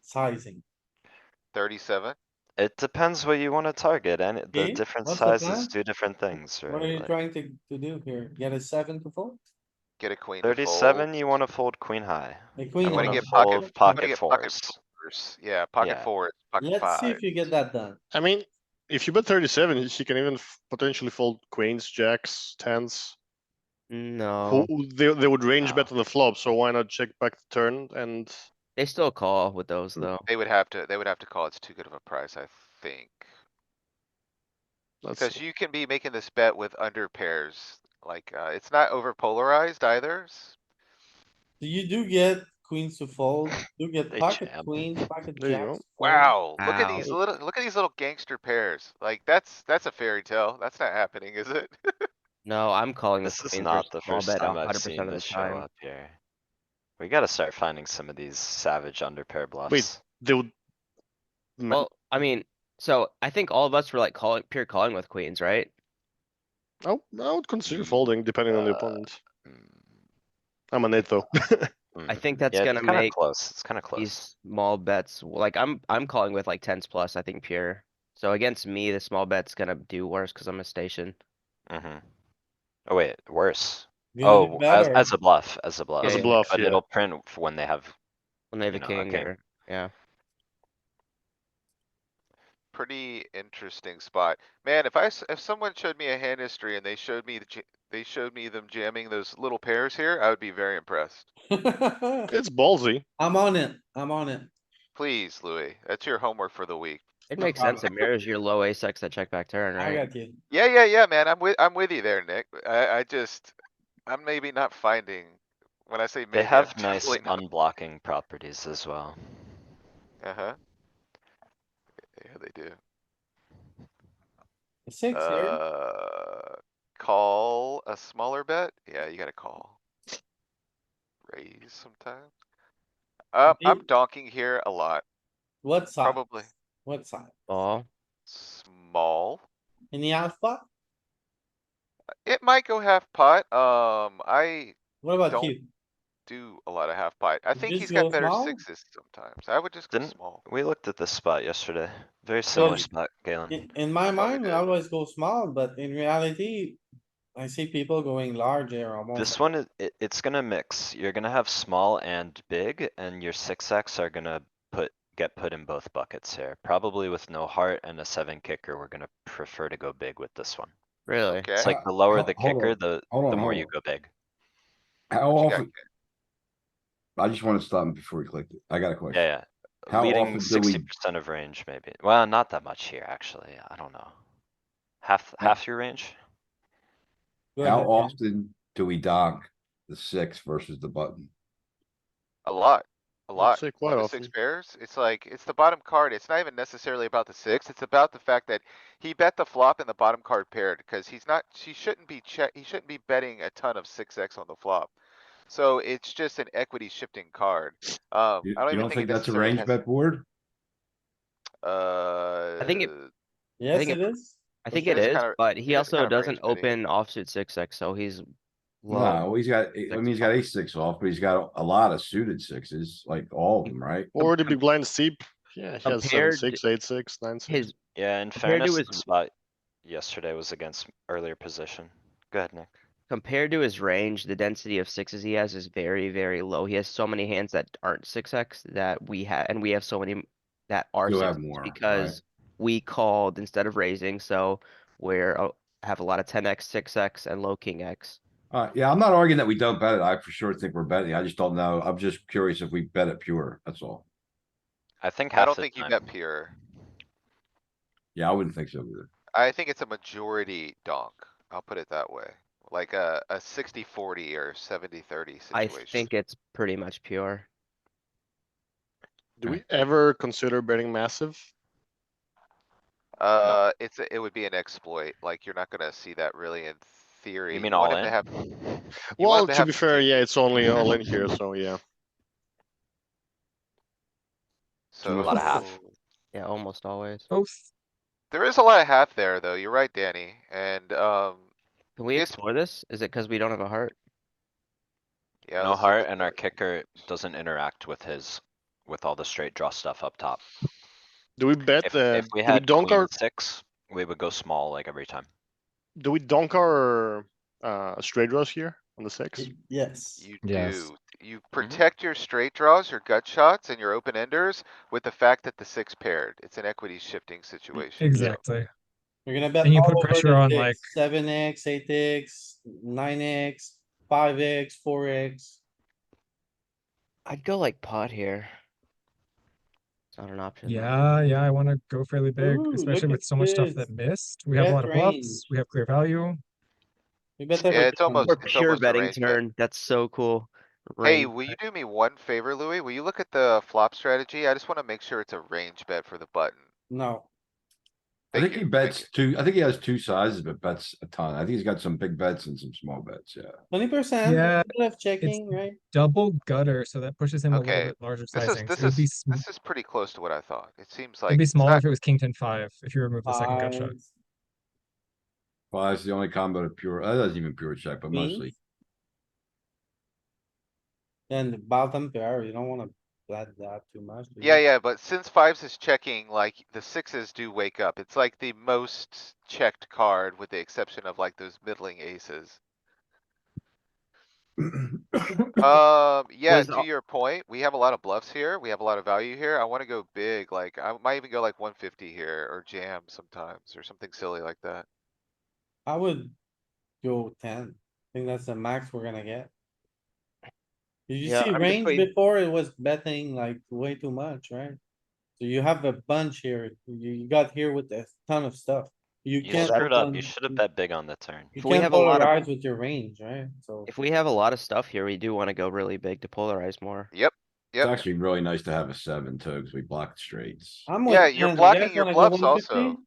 Sizing. 37. It depends what you wanna target, and the Okay, different what's the sizes plan? do different things, What are right? you Like trying to do here? Get a 7 to fold? Get a queen to fold. 37, you wanna fold queen high. A I queen. I'm gonna wanna high. get pocket, fold I'm gonna pocket get pocket fours. fours. Yeah, pocket Yeah. fours, pocket Let's see five. if you get that done. I mean, if you bet 37, he can even potentially fold queens, jacks, tens. No, They would range No. bet on the flop, so why not check back the turn and they still call with those though. They would have to call. It's too good of a price, I think. let's Cause see. you can be making this bet with under pairs. Like, it's not over polarized either. Do you do get queens to fold? You get They pocket jam. queens, pocket There you jacks. go. to fold? Wow, Wow. look at these little gangster pairs. Like, that's a fairy tale. That's not happening, is it? No, I'm calling with This is queens not versus the small first bet time I've 100% seen of the this show time. up here. We gotta start finding some of these savage underpair Wait, bluffs. they would. Well, I mean, so I think all of us were like calling, pure calling with queens, right? I would consider Ye- folding depending on the uh, opponent. mm, I'm a net though. I think that's Yeah, it's gonna kinda make close. It's kinda close. these small bets, like I'm calling with like tens plus, I think pure. So against me, the small bet's gonna do worse because I'm a station. Mhm. Oh wait, worse. Gonna do Oh, better. as a bluff, as a bluff. As a Yeah, bluff, But yeah. it'll print when they have, when they have you a know, king or, yeah. Pretty interesting spot. Man, if someone showed me a hand history and they showed me they showed me them jamming those little pairs here, I would be very impressed. It's ballsy. I'm on it. I'm on it. Please, Louis, that's your homework for the week. It No makes sense. problem. It mirrors your low ace X that check back turn, I right? got you. Yeah, man. I'm with you there, Nick. I'm maybe not finding, when I say they maybe, I'm have nice definitely not. unblocking properties as well. Uh-huh. Yeah, they do. A 6 here. Call a smaller bet? Yeah, you gotta call. Raise sometimes. I'm Big- donking here a lot. What size? Probably What size? Ball. small. In the half pot? It might go half pot. I What about don't you? do a lot of half pot. I You think just he's got go better small? sixes sometimes. I would just go Didn't, small. we looked at this spot yesterday. Very similar Yeah. spot, Galen. In my Thought we mind, we did. always go small, but in reality, I see people going large here almost. This one is, it's gonna mix. You're gonna have small and big, and your 6x are gonna get put in both buckets here. Probably with no heart and a 7 kicker, we're gonna prefer to go big with this one. Really? Okay. It's like the lower the Hold kicker, on, the hold on, more hold you on. go big. How What you got? often? I just want to stop him before he clicked it. I got a question. Yeah, yeah. How Leading often do we, 60% of range, maybe. Well, not that much here, actually. I don't know. Half your range? Go how ahead, Ken. often do we donk the 6 versus the button? A lot, a I'd lot. say On quite the 6 often. pairs, it's like, it's the bottom card. It's not even necessarily about the 6. It's about the fact that he bet the flop and the bottom card paired because he shouldn't be he shouldn't be betting a ton of 6x on the flop. So it's just an equity shifting card. I You don't even don't think think it that's a necessarily range has, bet board? I think it, Yes, think it is. I For think sure. it is is, kinda- but he it is also kind of doesn't range betting. open offsuit 6x, so he's low. No, he's got, I Six mean, he's got off. ace 6 off, but he's got a lot of suited sixes, like all of them, right? Or the big blind steep. Yeah, he has 7, Compared 6, 8, 6, 9, 6. His, Yeah, in Compared to fairness, his- the spot yesterday was against earlier position. Go ahead, Nick. compared to his range, the density of sixes he has is very, very low. He has so many hands that aren't 6x that we have, and we have so many that are You'll have 6x more, right? because we called instead of raising, so we're, have a lot of 10x, 6x and low king X. Yeah, I'm not arguing that we don't bet it. I for sure think we're betting. I just don't know. I'm just curious if we bet it pure. That's all. I think I half don't the think you time. bet pure. Yeah, I wouldn't think so either. I think it's a majority donk. I'll put it that way. Like a 60-40 or 70-30 I situation. think it's pretty much pure. Do we ever consider betting massive? It would be an exploit. Like, you're not gonna see that really in theory. You mean want all him to in? have, you want Well, him to to have be fair, king- yeah, it's only all in here, so yeah. A lot of half. So, Yeah, almost always. Both. there is a lot of half there, though. You're right, Danny. And, Can we It's- explore this? Is it because we don't have a heart? yeah. No let's look heart at and our the- kicker doesn't interact with all the straight draw stuff up top. Do we bet, If we do we had donk queen our, 6, we would go small like every time. do we donk our, straight draws here on the 6? Yes. You Yes. do. You protect your straight draws, your gut shots and your open enders with the fact that the 6 paired. It's an equity shifting situation. Exactly. You're gonna bet And you all put over pressure the on, six, like- 7x, 8x, 9x, 5x, 4x. I'd go like pot here. It's not an option. Yeah, I wanna go fairly big, Ooh, especially look with at so much stuff this. that missed. We have a Bet lot of range. bluffs, we have clear value. We bet Yeah, everything it's on almost, Or the it's pure almost a betting range bet. turn. That's so cool. Hey, Range will you bet. do me one favor, Louis? Will you look at the flop strategy? I just wanna make sure it's a range bet for the button. No, I Thank think he you, thank bets two, I think he has two sizes, but bets a ton. I think he's got some big bets and some small bets, yeah. 20%, Yeah, left checking, right? Double gutter, so that pushes him a little Okay, bit larger This is, sizings. this It would be, is, this is pretty close to what I thought. It seems like it'd be it's smaller not, if it was king 10-5, if you remove the second gut shot. Fives, Well, that's the only combo to pure, that doesn't even pure check, but mostly. queens. And the bottom pair, you don't wanna bet that too much. do you? yeah, but since 5s is checking, like, the 6s do wake up. It's like the most checked card with the exception of like those middling aces. Yeah, Was to your point, we have a lot of bluffs here. We have a lot of value here. I wanna go big, like, I might even go like 150 here or jam sometimes or something silly like that. I would go 10. I think that's the max we're gonna get. Did you Yeah, see I'm range between- before? It was betting like way too much, right? So you have a bunch here. You got here with a ton of stuff. You You can't. screwed up. open- You should have bet big on the turn. You If we can't have a lot of- polarize with your range, right? So If we have a lot of stuff here, we do wanna go really big to polarize more. Yep, It's yep. actually really nice to have a 7 too, because we block straights. I'm Yeah, with you're Ken. You blocking guys your wanna go bluffs 150? also.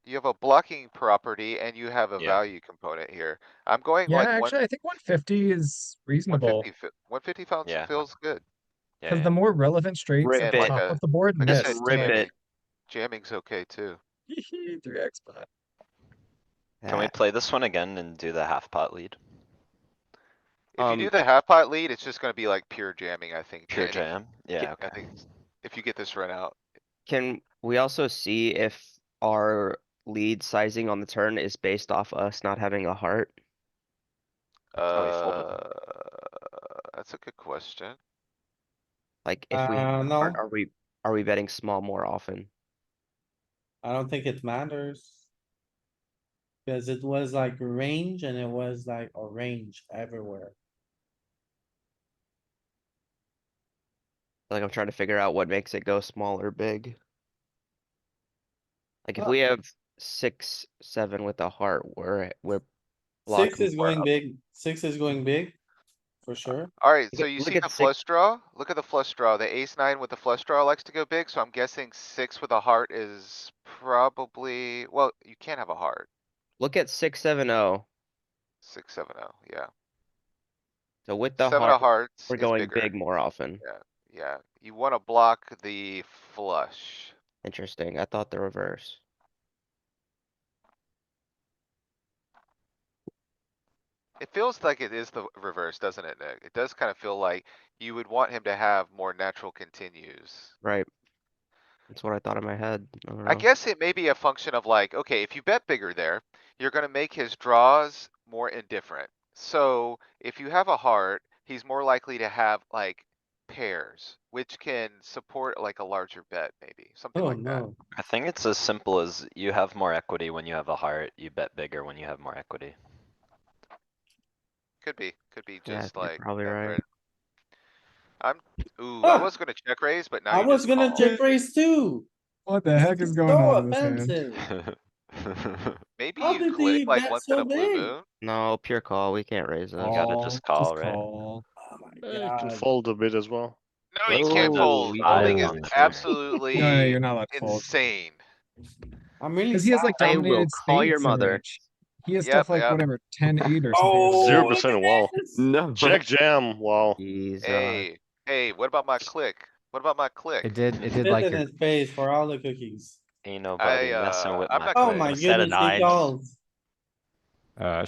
You have a blocking property and you have a Yeah. value component here. I'm going Yeah, like actually, I think 150 is reasonable. 150 Yeah. feels good. Yeah, Because yeah. the more relevant straights Rip at And the it. like top a, of the board like I Just said, missed. rip Like, it. jamming's okay too. 3x pot. Can we Ah, play this one again and do the half pot lead? If you do Um, the half pot lead, it's just gonna be like pure jamming, I think. Pure Danny. jam? Yeah, I okay. think if you get this run out. Can we also see if our lead sizing on the turn is based off us not having a heart? Oh, he folded. That's a good question. Like if we have a heart, No, are we betting small more often? I don't think it matters. Cause it was like range and it was like orange everywhere. Like I'm trying to figure out what makes it go small or big. Like if Oh. we have 6, 7 with a heart, we're Six blocking is more going up. big, 6 is going big, for sure. Alright, Look so at- you look see at the six- flush draw? Look at the flush draw. The ace nine with the flush draw likes to go big, so I'm guessing 6 with a heart is probably, well, you can't have a heart. Look at 6, 7, 0. 6, 7, 0, yeah. So with the 7 heart, of hearts we're is going bigger. big more often. Yeah, yeah. You wanna block the flush. Interesting. I thought the reverse. It feels like it is the reverse, doesn't it, Nick? It does kinda feel like you would want him to have more natural continues. Right. That's what I thought in my head. I don't I know. guess it may be a function of like, okay, if you bet bigger there, you're gonna make his draws more indifferent. So if you have a heart, he's more likely to have like pairs, which can support like a larger bet, maybe, something Oh, like that. no. I think it's as simple as you have more equity when you have a heart, you bet bigger when you have more equity. Could be Yeah, just you're like probably that, right. Brent. I Ah! was gonna check raise, but now I you was just gonna call. check raise too. What the This heck is is going so on in this hand? offensive. Maybe How you did click he like bet once in so a blue big? moon. No, pure call. We can't raise this. You gotta just call, right? call. Oh my You can god. fold a bit as well. No, you Let's can't get that Oh, fold. you Folding five is on the turn. No, absolutely you're not allowed to fold. insane. I'm really Because he has like I will dominated call your spades in mother. range. He has Yep, stuff like yep. whatever, 10-8 or something. Oh, 0% look wow. at this. No. Jack jam, wow. Jesus. Hey, what about my click? What about my It click? did Spit like in your, his face for all the cookies. Ain't nobody messing with my Oh click. my A set of goodness, he nines. calls.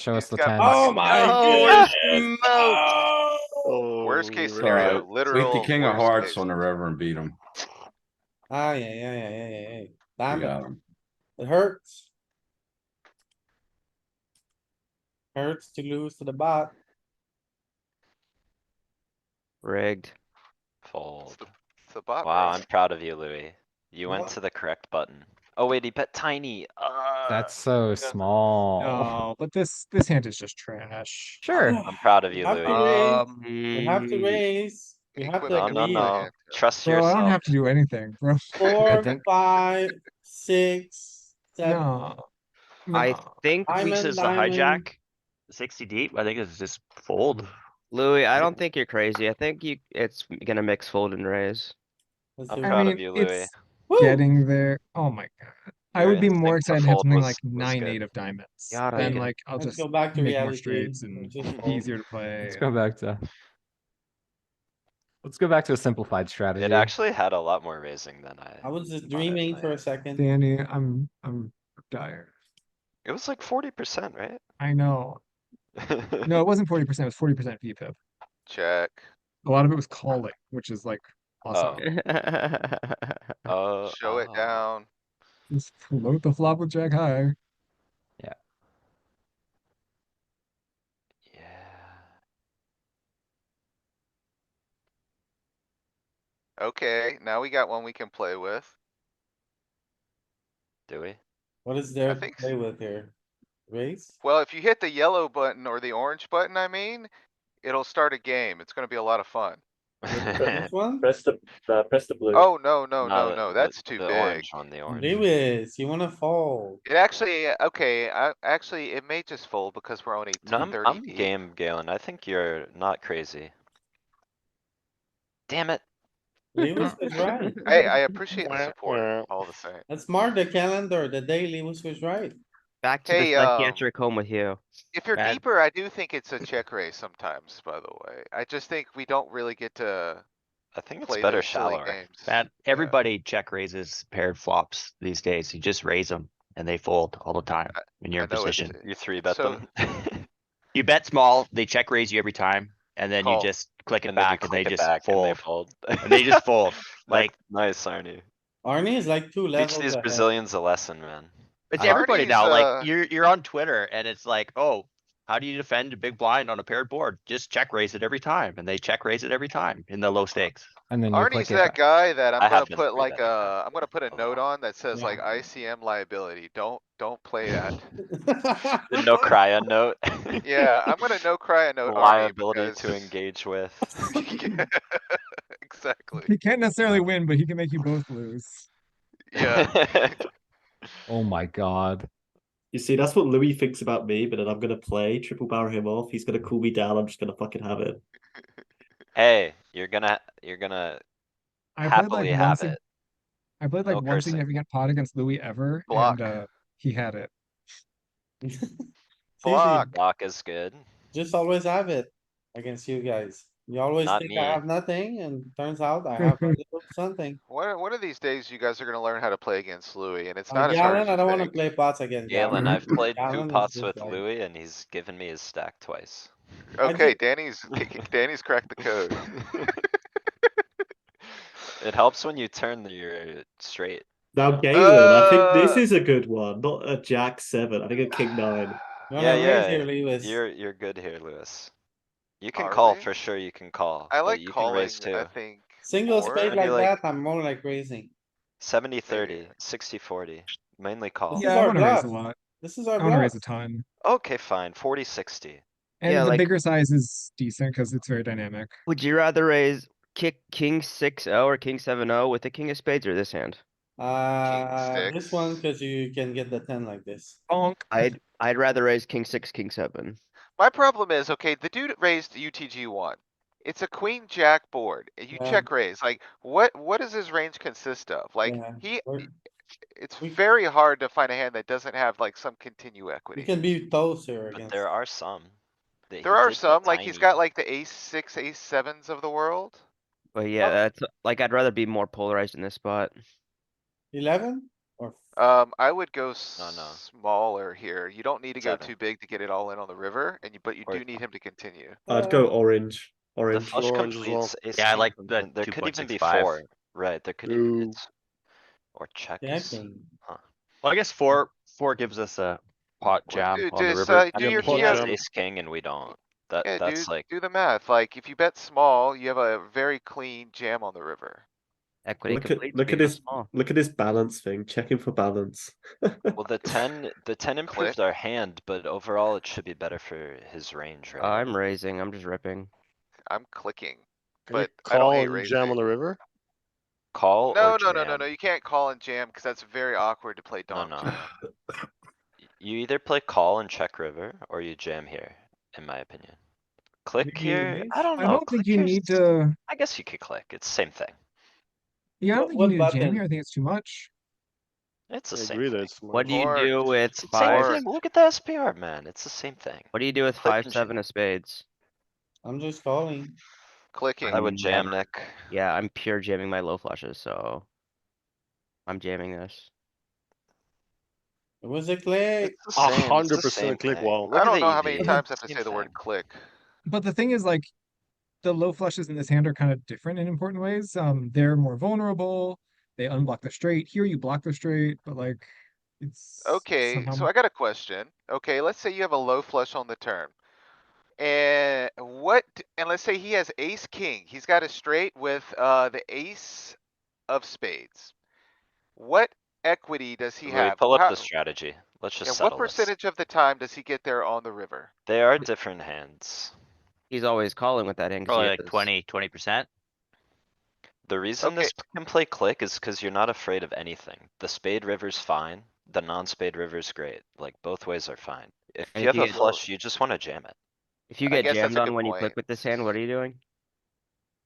show us He's the got tens. Oh pocket my nines. No, we're goodness. smoked. Oh. Worst case Oh, scenario, Alright, tweak the literal king of worst hearts case. on the river and beat him. Ah, yeah. We Damn it. got him. It hurts. Hurts to lose to the bot. Rigged. Fold. It's the bot, Wow, bro. I'm proud of you, Louis. You went What? to the correct button. Oh wait, he bet tiny. That's so small. No, but this hand is just trash. Sure. I'm proud of We you, have to Louis. raise. We have to Um, raise. We have to Equipment No, of no, agree. no. Trust Bro, I don't yourself. have to do anything, bro. I 4, think 5, 6, 7. No. I No. think I think Diamond, this is a diamond. hijack. 60 deep. I think it's just fold. Louis, I don't think you're crazy. I think it's gonna mix fold and raise. Let's I'm do I it. proud of mean, you, Louis. it's Woo! getting there. Oh my god. I Your would be more instinct to excited to have fold something like was 9-8 good. of diamonds. Gotta Then be. like I'll Let's just go back to make more reality. straights and Just be fold. easier to play. let's go back to a simplified strategy. It actually had a lot more raising than I was just thought it dreaming for a might. second. Danny, I'm tired. It was like 40%, right? I know. No, it wasn't 40%, it was 40% VPIP. Check. A lot of it was calling, which is like awesome. Show it down. Just float the flop with Jack high. Yeah. Okay, now we got one we can play with. Do we? What is there I to think play with here? Raise? Well, if you hit the yellow button or the orange button, I mean, it'll start a game. It's gonna be a lot of fun. Which one? Press the blue. Oh, no, No, that's too the big. orange one, the orange. Lewis, you wanna fold? It actually, okay, actually, it may just fold because we're only No, 30 I'm deep. game, Galen. I think you're not crazy. Damn it. Lewis was right. Hey, I appreciate the Wah, support, wah. all the same. Let's mark the calendar, the day Lewis was right. Back to the Hey, psychiatric home with you. If you're Bad. deeper, I do think it's a check raise sometimes, by the way. I just think we don't really get to I think it's play better those silly shallower. games. That Yeah. everybody check raises paired flops these days. You just raise them and they fold all the time when you're I in know it's- position. You three bet So- them. You bet small, they check raise you every time, and then you Call. just click it And then you back and they click it just back and they fold. fold. And they just fold. Like, Nice, Arnie. Arnie is like 2 Teach levels these ahead. Brazilians a lesson, man. it's Arnie's, everybody now, like, you're on Twitter and it's like, oh, How do you defend a big blind on a paired board? Just check raise it every time, and they check raise it every time in the low stakes. And then you Arnie's click it that back. guy that I I'm gonna have been put three like betting that I'm gonna put a a note lot. on that says like ICM liability. Don't play that. The no cryo note. Yeah, I'm gonna no cry a note Arnie Liability because. to engage with. Yeah, exactly. He can't necessarily win, but he can make you both lose. Yeah. Oh my god. You see, that's what Louis thinks about me, but then I'm gonna play, triple barrel him off. He's gonna cool me down. I'm just gonna fucking have it. Hey, you're gonna I played like happily have one it. I played like No one cursing. significant pot against Louis ever, Block. and he had it. Block. Block is good. Just always have it against you guys. You always Not think me. I have nothing and turns out I have a little something. One of these days, you guys are gonna learn how to play against Louis, and it's not as hard Galen, as I you don't wanna think. play pots against Galen, Galen. I've played 2 Galen is pots just with like- Louis and he's given me his stack twice. Okay, just- Danny's cracked the code. It helps when you turn your straight. Now, Galen, I think this Uh, is a good one, not a Jack 7. I think a King 9. You Yeah, wanna raise yeah, here, Lewis? you're good here, Lewis. You can Are call we? for sure, you can call, I but like you can raise calling, I too. think. Single more. spade Maybe like like- that, I'm more like raising. 70-30, 60-40, mainly call. This is Yeah, I our want to raise a bluff. lot. This is our I want to raise a bluff. ton. Okay, fine, 40-60. And Yeah, the like- bigger size is decent because it's very dynamic. Would you rather raise kick king 6-0 or king 7-0 with the king of spades or this hand? This one, six. cause you can get the 10 like this. Bonk. I'd rather raise king 6, king 7. My problem is, okay, the dude raised UTG one. It's a queen jack board. You Yeah. check raise, like, what does his range consist of? Like, Yeah, we're- it's we- very hard to find a hand that doesn't have like some continue We equity. can be toast here But against. there are some. that he There are did get some, like he's got tiny. like the ace six, ace sevens of the world. But yeah, Oh. that's like, I'd rather be more polarized in this spot. 11 or I would go No, no. smaller here. You don't need to go Seven. too big to get it all in on the river, but you Or- do need him to continue. I'd go orange. The Orange. flush Orange as well. completes ace Yeah, I king, like and the then there could even be 2.65. 4, right, there could Ooh. even, it's. Or check is, checking. Well, I guess four gives us a pot jam Dude, on the just, river. do I your mean, he TM. has ace king and we don't. Yeah, That's dude, like, do the math. Like, if you bet small, you have a very clean jam on the river. Equity Look at complete. look at this look at this balance thing. Checking for balance. well, the 10 improved our hand, but overall it should be better for his range, right? I'm raising, I'm just ripping. I'm clicking, Can you but I don't call hate and raising. jam on the river? Call No, or no, no, no, jam? no, you can't call and jam, cause that's very awkward to play No, donk no. jam. You either play call and check river, or you jam here, in my opinion. Click Think you here, raise? I don't know. I don't think click you here's- need to. I guess you could click, it's the same thing. Yeah, I don't What- think what you need to jam button? here. I think it's too much. It's the I same agree that thing. it's What do you Or- do with Same five? or- thing, look at the SPR, man, it's the same thing. What do you do with Click and 5-7 of spades? I'm just calling. Clicking. I would jam, never- Nick. Yeah, I'm pure jamming my low flushes, so. I'm jamming this. It was a click. It's the same, it's the 100% same click thing. wall. Look I at don't the know how many EV, times I have to same say the word thing. click. But the thing is, like, the low flushes in this hand are kind of different in important ways. They're more vulnerable. They unblock the straight. Here you block the straight, but like, it's Okay, somehow so I got a question. Okay, let's say you have a low flush on the turn. And and let's say he has ace king. He's got a straight with, the ace of spades. What equity does he Louis, have? pull up How- the strategy, let's yeah, just what settle this. percentage of the time does he get there on the river? They are different hands. He's always calling with that hand. 'Cause he Probably like has- 20%. The reason Okay. this can play click is cuz you're not afraid of anything. The spade river's fine, the non-spade river's great, like both ways are fine. If And you if have you a get- flush, you just wanna jam it, If you I get guess that's jammed a on good when you point. click with this hand, what are you doing?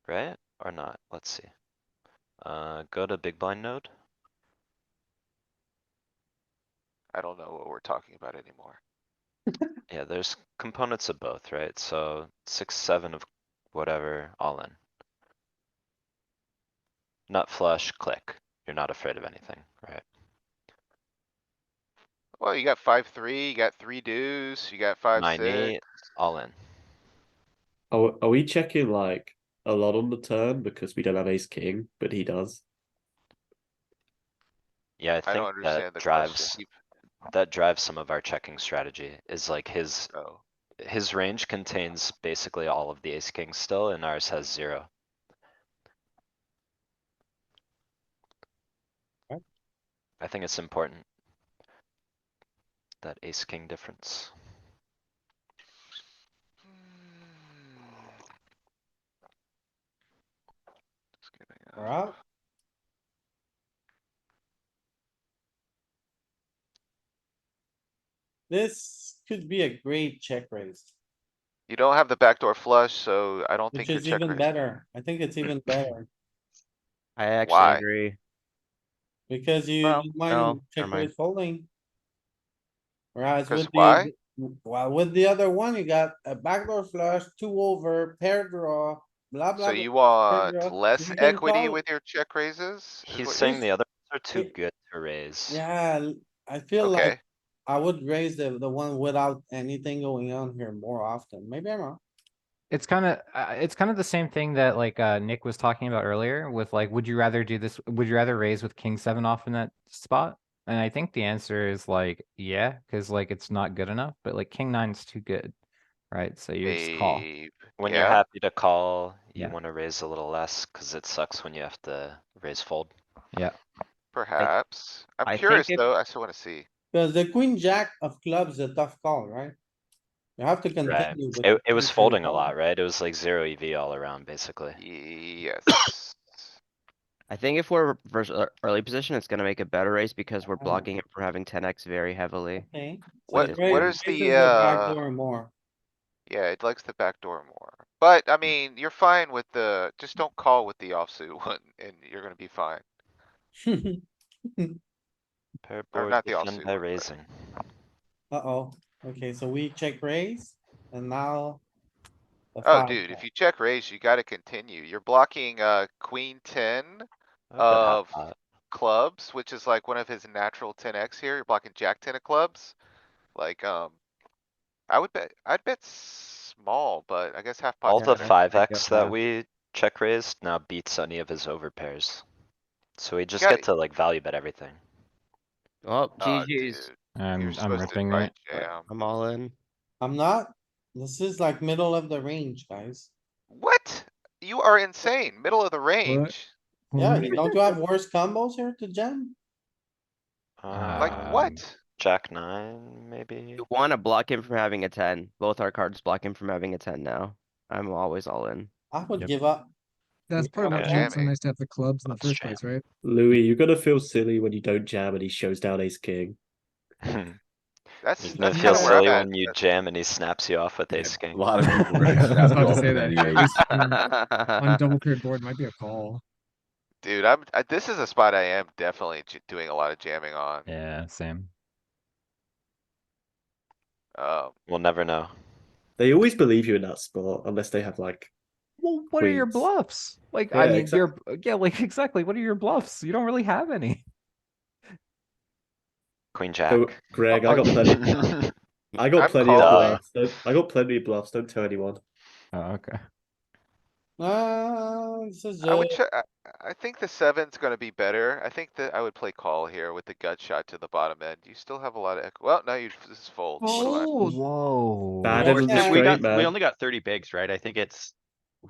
right? Or not, let's see. Go to big blind node. I don't know what we're talking about anymore. Yeah, there's components of both, right? So 6, 7 of whatever, all in. Nut flush, click. You're not afraid of anything, right? Well, you got 5-3, you got 3 deuce, you got 5-6. 9-8, all in. Are we checking like a lot on the turn because we don't have ace king, but he does? Yeah, I I don't think understand that the drives, question. that drives some of our checking strategy, is like his Oh, his range contains basically all of the ace king still, and ours has 0. Okay. I think it's important. That ace king difference. Just giving We're up. out. This could be a great check raise, You don't have the backdoor flush, so I don't which think you're is check even raising. better. I think it's even better I actually Why? agree. because you Well, don't no, mind check never mind. raise folding. Whereas 'Cause with why? well, with the other one, you got a backdoor flush, 2 over, pair draw, blah, blah, So blah. you pair want draw, so less you can equity call. with your check raises? Is He's what saying you're, the others are too It- good to raise. Yeah, I feel like okay, I would raise the one without anything going on here more often. Maybe I'm wrong. It's kind of the same thing that like Nick was talking about earlier with like, would you rather do this? Would you rather raise with king 7 off in that spot? And I think the answer is like, yeah, because like it's not good enough, but like king 9's too good, right? So you just call. Abe, When you're yeah, happy to call, you Yeah. wanna raise a little less, cause it sucks when you have to raise fold. Yeah. perhaps. I'm I think curious if though, I still wanna see. Cause the queen jack of clubs is a tough call, right? You have to Right. continue with. It the was king folding a call. lot, right? It was like 0 EV all around, basically. Yes. I think if we're versus early position, it's gonna make a better raise because we're Ah. blocking it from having 10x very heavily. Okay. What So is What weird. is raises the, backdoor more. yeah, it likes the back door more. But I mean, you're fine with the, just don't call with the offsuit one and you're gonna be fine. Pair Or board not the defend offsuit by one, but raising. Uh-oh, okay, so we check raise and now. The oh, five dude, bet. if you check raise, you gotta continue. You're blocking, queen 10 I bet half of pot. clubs, which is like one of his natural 10x here. You're blocking jack 10 of clubs. Like, I'd bet small, but I guess half All pot's Yeah, the better. I go 5x that half. we check raised now beats any of his overpairs. So we just got- get to like value bet everything. Oh, Oh, GG's. dude, you're I'm supposed to ripping probably right. jam. I'm all in. I'm not, this is like middle of the range, guys. What? You are insane. Middle of the What? range. Yeah, What? don't you have worse combos here to jam? Like Um, what? Jack 9, maybe? You wanna block him from having a 10. Both our cards block him from having a 10 now. I'm always all in. I would Yep. give up. That's part of I'm what made it so jamming. nice to have the clubs in the Let's first jam. place, right? Louis, you're gonna feel silly when you don't jam and he shows down ace king. That's You're gonna kinda feel where I'm silly at. when you jam and he snaps you off with Yeah, ace a king. lot of people are I gonna was snap about you to off say with that. any ace. Ace on double paired board might be a call. Dude, this is a spot I am definitely doing a lot of jamming on. yeah, same. We'll never know. They always believe you in that spot unless they have like Well, what are your queens. bluffs? Like, Yeah, I mean, exactly. yeah, like exactly. What are your bluffs? You don't really have any. Queen So, jack. Greg, I got plenty. I got I'm plenty of calling. bluffs. I got plenty of bluffs. Don't tell anyone. Oh, okay. This is I would just, check, I think the 7's gonna be better. I think that I would play call here with the gut shot to the bottom end. You still have a lot of, well, no, you just fold. What do I- Fold. Whoa. Bad Yeah, end of the yeah. We straight, got, we man. only got 30 bigs, right? I think it's.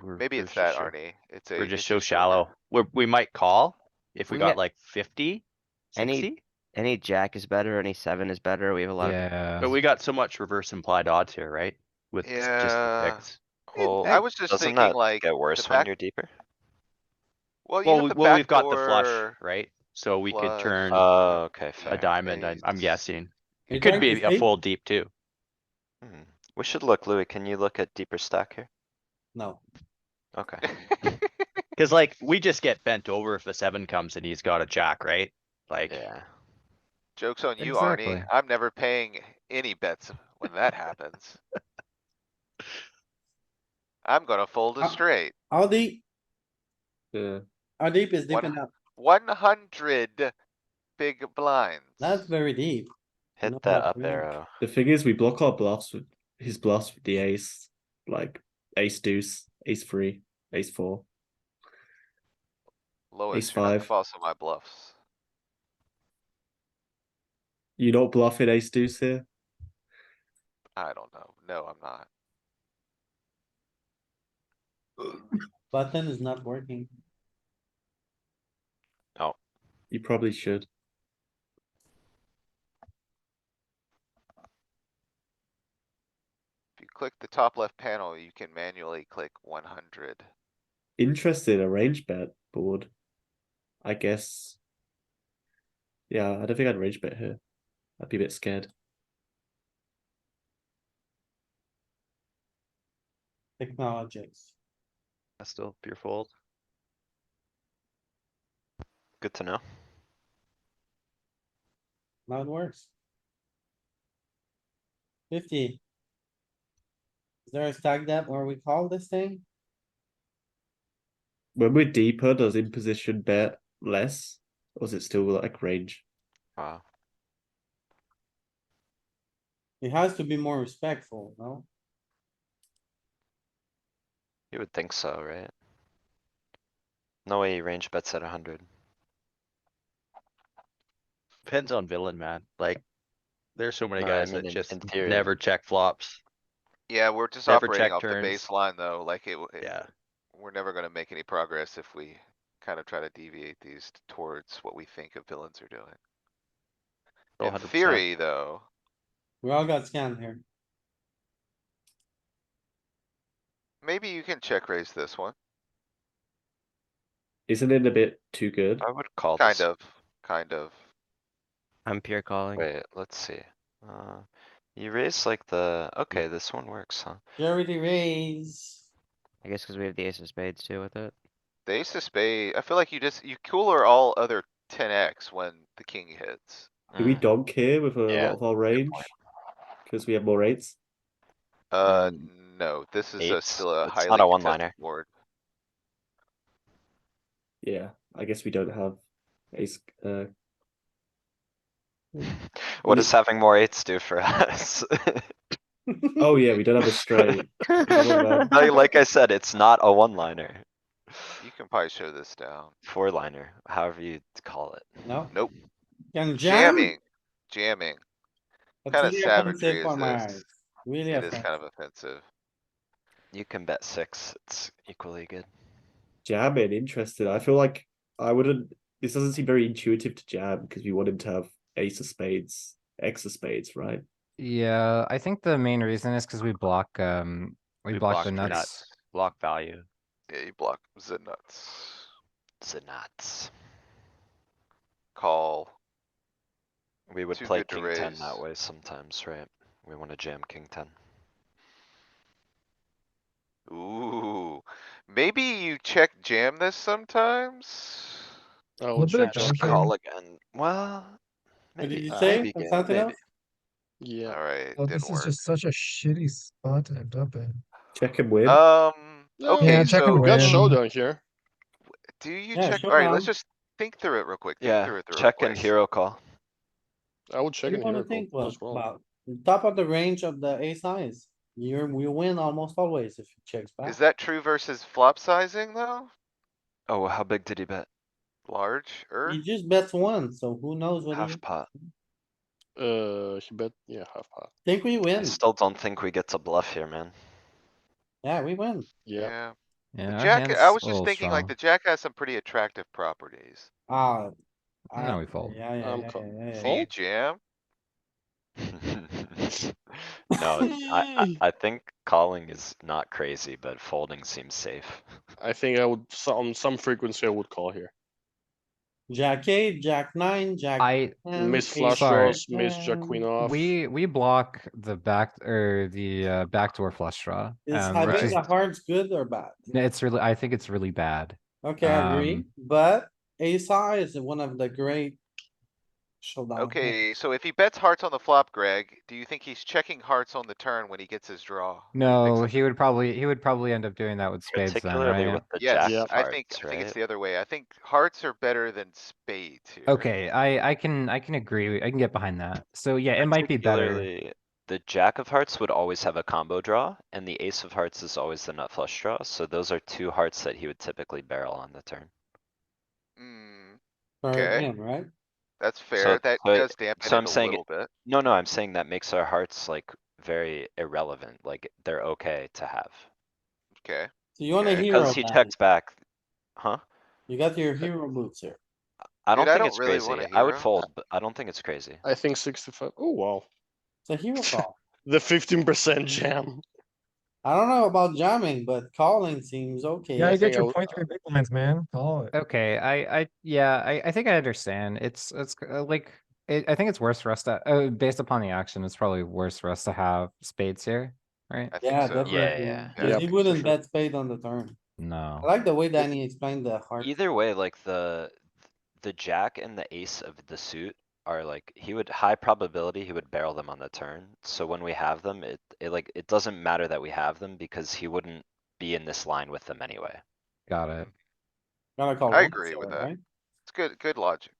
Maybe we're it's just that, so- Arnie. We're just it's so rumor. shallow. We might call if we We got got like 50, any 60. any jack is better, any 7 is better. We have a lot of. Yeah. But we got so much reverse implied odds here, right? With just the Yeah. picks. Well, I was just doesn't thinking that like get the worse when back, you're deeper? well, you have the Well, we've got the flush, backdoor right? So we could flush, turn Oh, okay, a fair. diamond, I'm raise. guessing. You're It could trying to be a say? full deep too. We should look, Louis, can you look at deeper stack here? No, Okay. Cause like, we just get bent over if the 7 comes and he's got a jack, right? Like, Yeah. Joke's on you, Exactly. Arnie. I'm never paying any bets when that happens. I'm gonna fold a Uh, straight. how deep, Yeah. how deep is deep One- enough? 100 big blinds. That's very deep. You know Hit that what I up mean? arrow. The thing is, we block our bluffs with his bluffs with the ace, like ace deuce, ace 3, ace 4. Lois, Ace you're not the 5. boss of my bluffs. You not bluffing ace deuce here? I don't know. No, I'm not. Button is not working. You probably should. If you click the top left panel, you can manually click 100. Interested in a range bet board. I guess. Yeah, I don't think I'd range bet here. I'd be a bit scared. Technologies. That's still pure fold. Good to know. Now it works. 50. Is there a stack depth where we call this thing? When we're deeper, does imposition bet less? Or is it still like range? Wow. It has to be more respectful, no? You would think so, right? No way he range bets at 100. Depends on villain, man. Like, there's so many No, I guys mean, that just in theory. never check flops. Yeah, we're just Never operating check off the turns. baseline though, like Yeah. we're never gonna make any progress if we kind of try to deviate these towards what we think of villains are doing. Oh, In 100%. theory, though, We all got scanned here. maybe you can check raise this one, Isn't it a bit too good? I would call kind this. of, kind of. I'm pure calling. Wait, let's see. You raise like the, okay, this one works, huh? You already raise. I guess because we have the ace of spades too with it. The ace of spade, I feel like you cooler all other 10x when the king hits. Do we Mm, donk here with a Yeah, lot of our good range? point. Because we have more eights? No, this is Eights, still a it's not highly a contested one-liner. board. Yeah, I guess we don't have ace. What does having more eights do for us? Oh yeah, we don't have a straight. Is that all bad? Like I said, it's not a one-liner. You can probably show this down. Four-liner, however you call it. No, Nope, can jam? jamming. That's Kinda really savagery offensive is for my this. eyes. Really It is kind offensive. of offensive. You can bet six, it's equally good. Jamming, interested. I feel like I wouldn't. This doesn't seem very intuitive to jam because we want him to have ace of spades, X of spades, right? Yeah, I think the main reason is because we block We block block the nuts. nuts. Block value. Yeah, you block the nuts. It's a nuts. Call. We would Too play good to king ten raise. that way sometimes, right? We wanna jam king 10. Ooh, maybe you check jam this sometimes? Oh, little bit of check Just donking. call again. Well, What did maybe, you Ah, say, maybe game, Constantinos? maybe. Yeah. Alright, Oh, didn't this is work. just such a shitty spot to end up in. Check and win. Okay, Yeah, check and so We got win. showdown here. do you Yeah, check? showdown. Alright, let's just think through it real quick. Think Yeah, through it real check and quick. hero call. I would check You in wanna here think what as well. about top of the range of the ace size? We win almost always if he checks back. Is that true versus flop sizing though? Oh, how big did he bet? Large, He just bets one, so who knows what he. Half pot. He bet, yeah, half pot. Think we I win. still don't think we get to bluff here, man. Yeah, we win. Yeah. Yeah. The Yeah, our jack, hand's I was a just little thinking like strong. the jack has some pretty attractive properties. Ah. No, we fold. Fold? Do you jam? No, I think calling is not crazy, but folding seems safe. I think I would, on some frequency, I would call here. Jack eight, jack nine, jack. I 10, Miss ace flush sorry. draws, miss jack queen off. we block the backdoor flush draw. Is which having is the hearts good or bad? it's really I think it's really bad. Okay, I agree, Um, but ace high is one of the great. Showdown. Okay, so if he bets hearts on the flop, Greg, do you think he's checking hearts on the turn when he gets his draw? Or he No, thinks he would probably end up doing that with spades then, Particularly right? with the Yes, jack of I think hearts, it's right? the other way. I think hearts are better than spades here. Okay, I can agree. I can get behind that. So yeah, it might be better. Particularly, the jack of hearts would always have a combo draw, and the ace of hearts is always the nut flush draw, so those are two hearts that he would typically barrel on the turn. For Okay. him, right? That's fair. That so does dampen so I'm it a saying little bit. No, I'm saying that makes our hearts like very irrelevant, like they're okay to have. Okay, So you want a Okay. hero, Cause he Danny. checks back, huh? You got your hero boots here. I Dude, don't I think don't it's really want crazy. a I would hero. fold, but I don't think it's crazy. I think 65. Oh wow, It's a hero call. the 15% jam. I don't know about jamming, but calling seems okay. Yeah, I you think get I your would- 0.3 big blinds, man. Call it. Okay, yeah, I think I understand. It's like, I think it's worse for us to, based upon the action, it's probably worse for us to have spades here, right? I think Yeah, so. definitely. yeah. Cause Yeah, he for wouldn't sure. bet spade on the turn. I No. like the way Danny explained the heart. Either way, like the jack and the ace of the suit are like, high probability he would barrel them on the turn. So when we have them, it doesn't matter that we have them because he wouldn't be in this line with them anyway. Got it. Gotta call I once agree with there, that. right? It's good logic.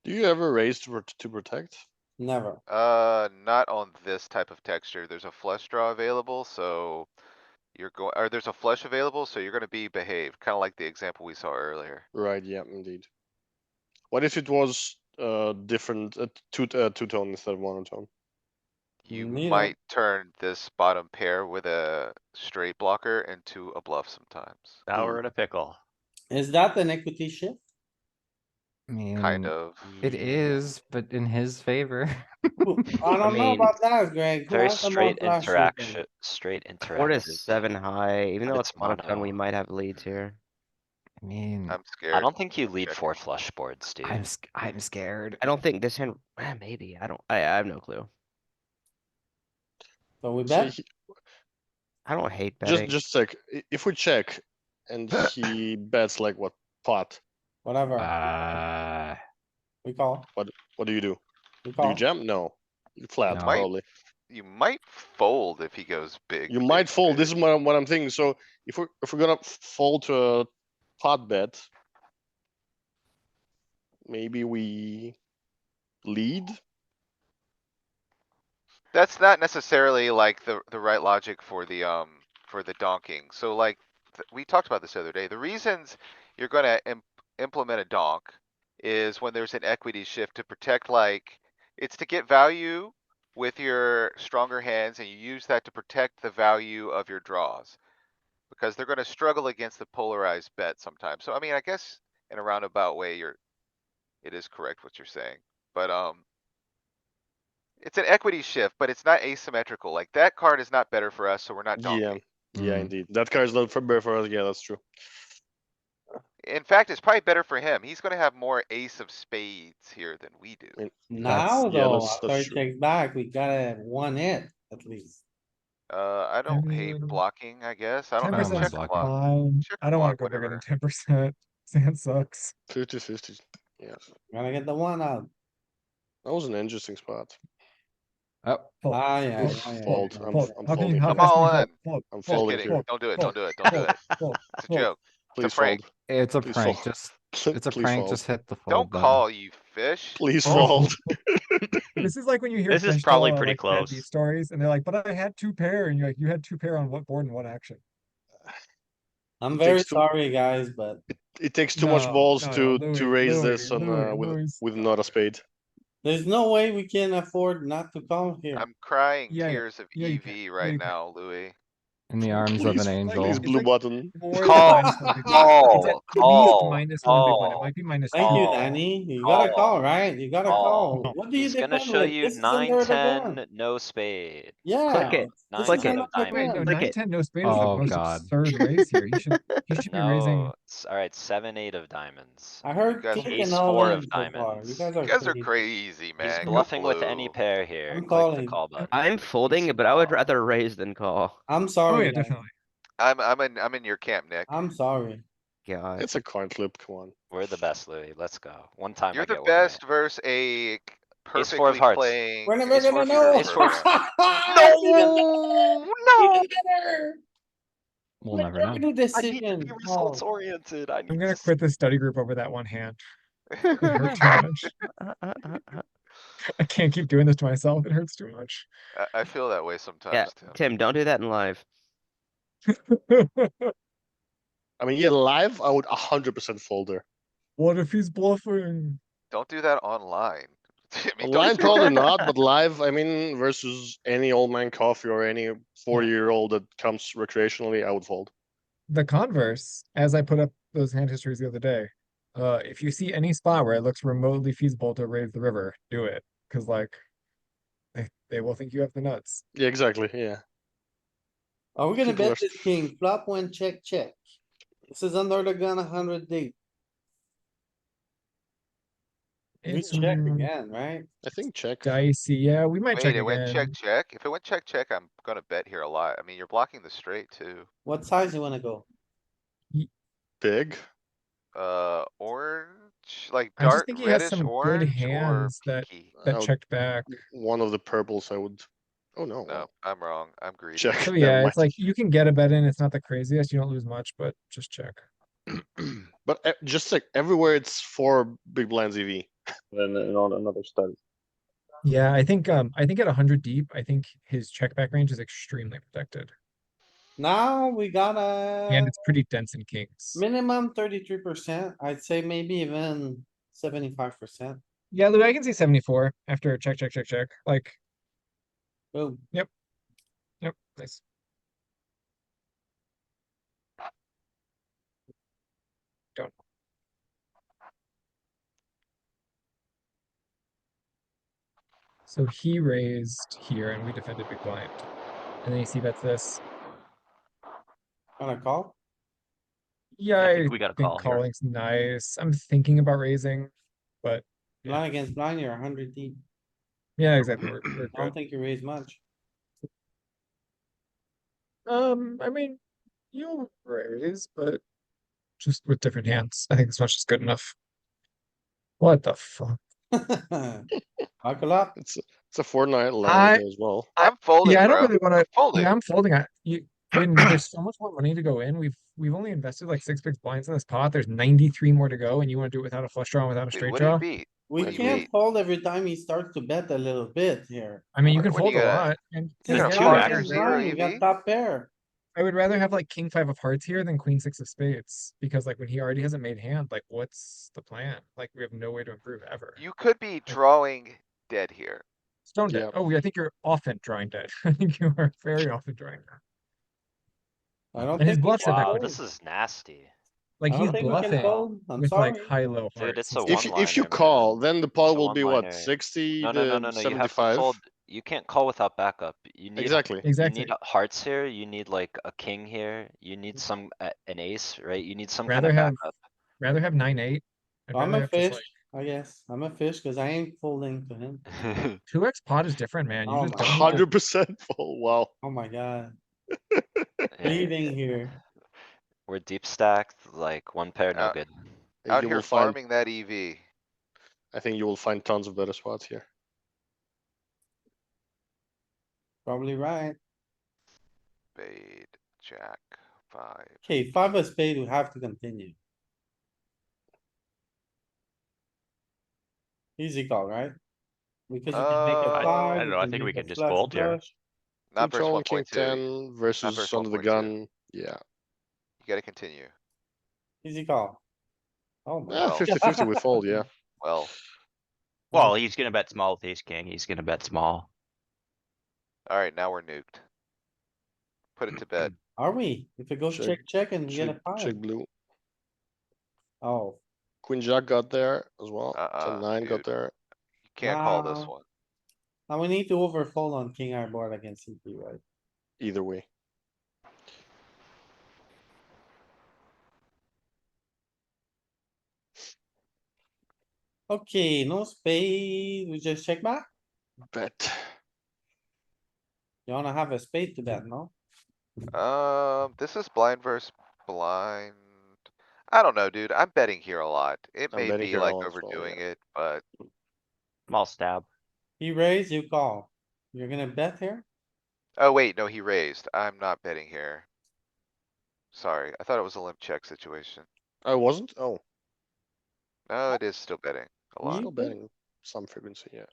Do you ever raise to protect? Never. Not on this type of texture. There's a flush draw available, so you're going, or there's a flush available, so you're gonna be behaved, kinda like the example we saw earlier. Right. Yeah, indeed. What if it was different, two-tone instead of monotone? You Neither. might turn this bottom pair with a straight blocker into a bluff sometimes. Now we're in a pickle. Is that an equity shift? I mean, Kind of. it is, but in his favor. I don't know mean, about that, Greg. Who Very has the more straight flush interaction, shooting? straight 4 to interactive. 7 high, even But though it's it's monotone, we mono. might have leads here. I mean, I'm I scared. don't think you I'm lead checking. 4 flush boards, dude. I'm scared. I don't think this hand, maybe, I have no clue. So we So bet? I don't hate betting. just like if we check and he bets like what pot? Whatever. Uh, We call. What do you do? We Do you call. jam? No, you flat No. probably. You might fold if he goes big. You big, might fold. This is big. what I'm thinking. So if we're gonna fold to a pot bet, maybe we lead. That's not necessarily like the right logic for the donking. So like, we talked about this the other day. The reasons you're gonna implement a donk is when there's an equity shift to protect, like, it's to get value with your stronger hands and you use that to protect the value of your draws. Because they're gonna struggle against the polarized bet sometimes. So I mean, I guess in a roundabout way, it is correct what you're saying, but it's an equity shift, but it's not asymmetrical. Like, that card is not better for us, so we're not Yeah, donking. yeah, indeed. That card is not for better for us. Yeah, that's true. In fact, it's probably better for him. He's gonna have more ace of spades here than we do. I mean, Now yeah, though, that's after he true. takes back, we gotta one hit at least. I don't hate mean, blocking, I guess. I don't, 10% check blocking. block. fine. Check I don't block, wanna go bigger than whatever. 10%. Sand sucks. 50-50. Yeah, Gotta get the one out. that was an interesting spot. Oh, Fold, Ah, yeah, fold, yeah, yeah, Fold. yeah. fold. I'm How can you folding. half I'm ask me all fold? in. Fold, I'm Just fold, folding kidding. here. fold, Don't do it, fold, don't do it, don't do fold, it. fold, It's a fold. joke. It's a Please prank. fold. it's a Please prank. fold. It's a Please prank. fold. Just hit the fold Don't button. call, you fish. Please Oh. fold. This is like when you hear This is French probably tell, pretty like bad beat close. stories, and they're like, "But I had 2 pair," and you're like, "You had 2 pair on what board and what action?" I'm It very takes two- sorry, guys, but It takes too much balls to Louis, raise Louis, this on Louis. with not a spade. there's no way we can afford not to call here. I'm crying Yeah, tears of yeah, you can. EV Yeah, right you can. now, Louis. In the arms of Please, an Like, angel. please, it's blue like button. more than Call, minus 1 big blind. It's at least minus 1 big blind. It might be minus Thank 2. you, Call, Danny. You gotta call, call, right? You gotta call. call. What do you He's gonna defend show with? you This is under the 9-10, gun. no spade. Yeah. Click it. This Click is it. under the Wait, no, gun. Click it. 9-10 no spade is the Oh, most God. absurd raise here. He should be raising. No, alright, 7-8 of diamonds. I heard guys king are- and Ace all 4 in of so far. You diamonds. guys You are guys are crazy. crazy, He's man. Go bluffing with blue. any pair here. I'm Click the calling. call button. I'm folding, but I would call. rather raise than call. I'm Oh sorry, yeah, guys. definitely. I'm in your camp, Nick. I'm sorry. God. It's a coin flip. Come on. We're the best, Louis. Let's go. One time You're I the get one right. best versus a Ace 4 of perfectly hearts. playing. We're never ace gonna four know. suited Ace for four- one. It's even better. No, Even better. We'll Let never them know. do I need to decision. be results Oh. oriented. I I'm need gonna to quit the study group over that one hand. It hurt too much. I can't keep doing this to myself. It hurts too much. I feel that way Yeah, sometimes, Tim. Tim, don't do that in live. I mean, yeah, live. I would 100% fold there. What if he's bluffing? Don't do that online. I mean, don't Online you think probably that? not, but live, I mean, versus any old man coffee or any 40-year-old that comes recreationally, I would fold. The converse, as I put up those hand histories the other day, if you see any spot where it looks remotely feasible to raise the river, do it. Cause like they will think you have the nuts. Yeah, exactly. Yeah. Are we gonna People bet are- this king? Flop one, check, check. This is under the gun 100 deep. We It's check again, right? I think check. dicey. Yeah, we might Wait, check it went check, again. check. If it went check, check, I'm gonna bet here a lot. I mean, you're blocking the straight too. What size you wanna go? Big. Orange, like I just dark think he has reddish some good orange or hands that pinky? I would- checked back. One of the purples I would. Oh no. No, I'm wrong. I'm greedy. Check. So Never yeah, it's mind. like you can get a bet in. It's not the craziest. You don't lose much, but just check. But just like everywhere, it's 4 big blinds EV. And on another study. Yeah, I think at 100 deep, I think his check back range is extremely protected. Now we And gotta it's pretty dense in kings. minimum 33%. I'd say maybe even 75%. Yeah, Lou, I can see 74 after check, check, check, check. Like, Boom. yep, nice. Don't. So he raised here and we defended big blind. And then you see bets this. Gonna call? Yeah, I I think we got a think call here. calling's nice. I'm thinking about raising, but Blind against blind, you're 100 deep. yeah, exactly. We're I good. don't think you raise much. I mean, you'll raise, but just with different hands. I think this much is good enough. What the fuck? Buckle up. It's a Fortnite line I- here as well. I'm folding, Yeah, I don't bro. really wanna, I'm folding. yeah, I'm folding. When there's so much more money to go in, we've only invested like 6 big blinds in this pot. There's 93 more to go, and you wanna do it without a flush draw and without a Dude, straight what do you draw? beat? We What do you can't beat? fold every time he starts to bet a little bit here. I mean, you can What do fold you a got? lot, and You you got get a like- five or Against zero blind, you got EV? top pair. I would rather have like king 5 of hearts here than queen 6 of spades, because like when he already hasn't made hand, like what's the plan? Like we have no way to improve ever. You could be drawing dead here. Stone dead. Yeah. Oh, I think you're often drawing dead. I think you are very often drawing dead. I don't And his think we bluffs can are that Wow, fold. this is nasty. Like I he's don't think we can bluffing fold. I'm with like sorry. high-low Dude, hearts. it's and a stuff. If you one-liner, call, man. then the It's pot a will be what, one-liner. 60 No, to you have to 75? fold. You can't call without backup. You need, Exactly. you Exactly. need hearts here, you need like a king here, you need some, an ace, right? You need some kind Rather of have backup. rather have 9-8. I'd I'm rather a have just fish, like I guess. I'm a fish cuz I ain't folding to him. 2x pot is different, man. You Oh just my don't need to 100% full. Wow. Oh my god. Yeah, Leaving here. we're deep stacked, like one pair, no Out- good. Out You here will find, farming that E EV. I think you will find tons of better spots here. Probably right. Spade, jack, 5. Okay, 5 of spade, we have to continue. Easy call, right? Because you can make a I five. don't you know, I think make we a can just flush fold here. flush. Not versus Control king 1.2. 10 versus versus under the 1.2. gun. Yeah. You gotta continue. Easy call. Oh my. Yeah, Well. 50-50 we fold, yeah. Well, Well, he's gonna bet small with ace king. He's gonna bet small. alright, now we're nuked. Put it to bed. Are we? If it goes Check- check, check and you get a Check, five. check blue. Oh, Queen jack got there as well. Uh-uh, 10-9 got dude. there. You can't call this Wow. one. now we need to overfold on king eye board against CP, right? Either way. Okay, no spade. We just check back. Bet. You wanna have a spade to bet, no? This is blind versus blind. I don't know, dude. I'm betting here a lot. It I'm may betting be here a like lot as well, overdoing yeah. it, but Small stab. He raised, you call. You're gonna bet here? oh wait, no, he raised. I'm not betting here. Sorry, I thought it was a limp check situation. I wasn't? Oh, No, it is still betting a lot. still betting some frequency, yeah.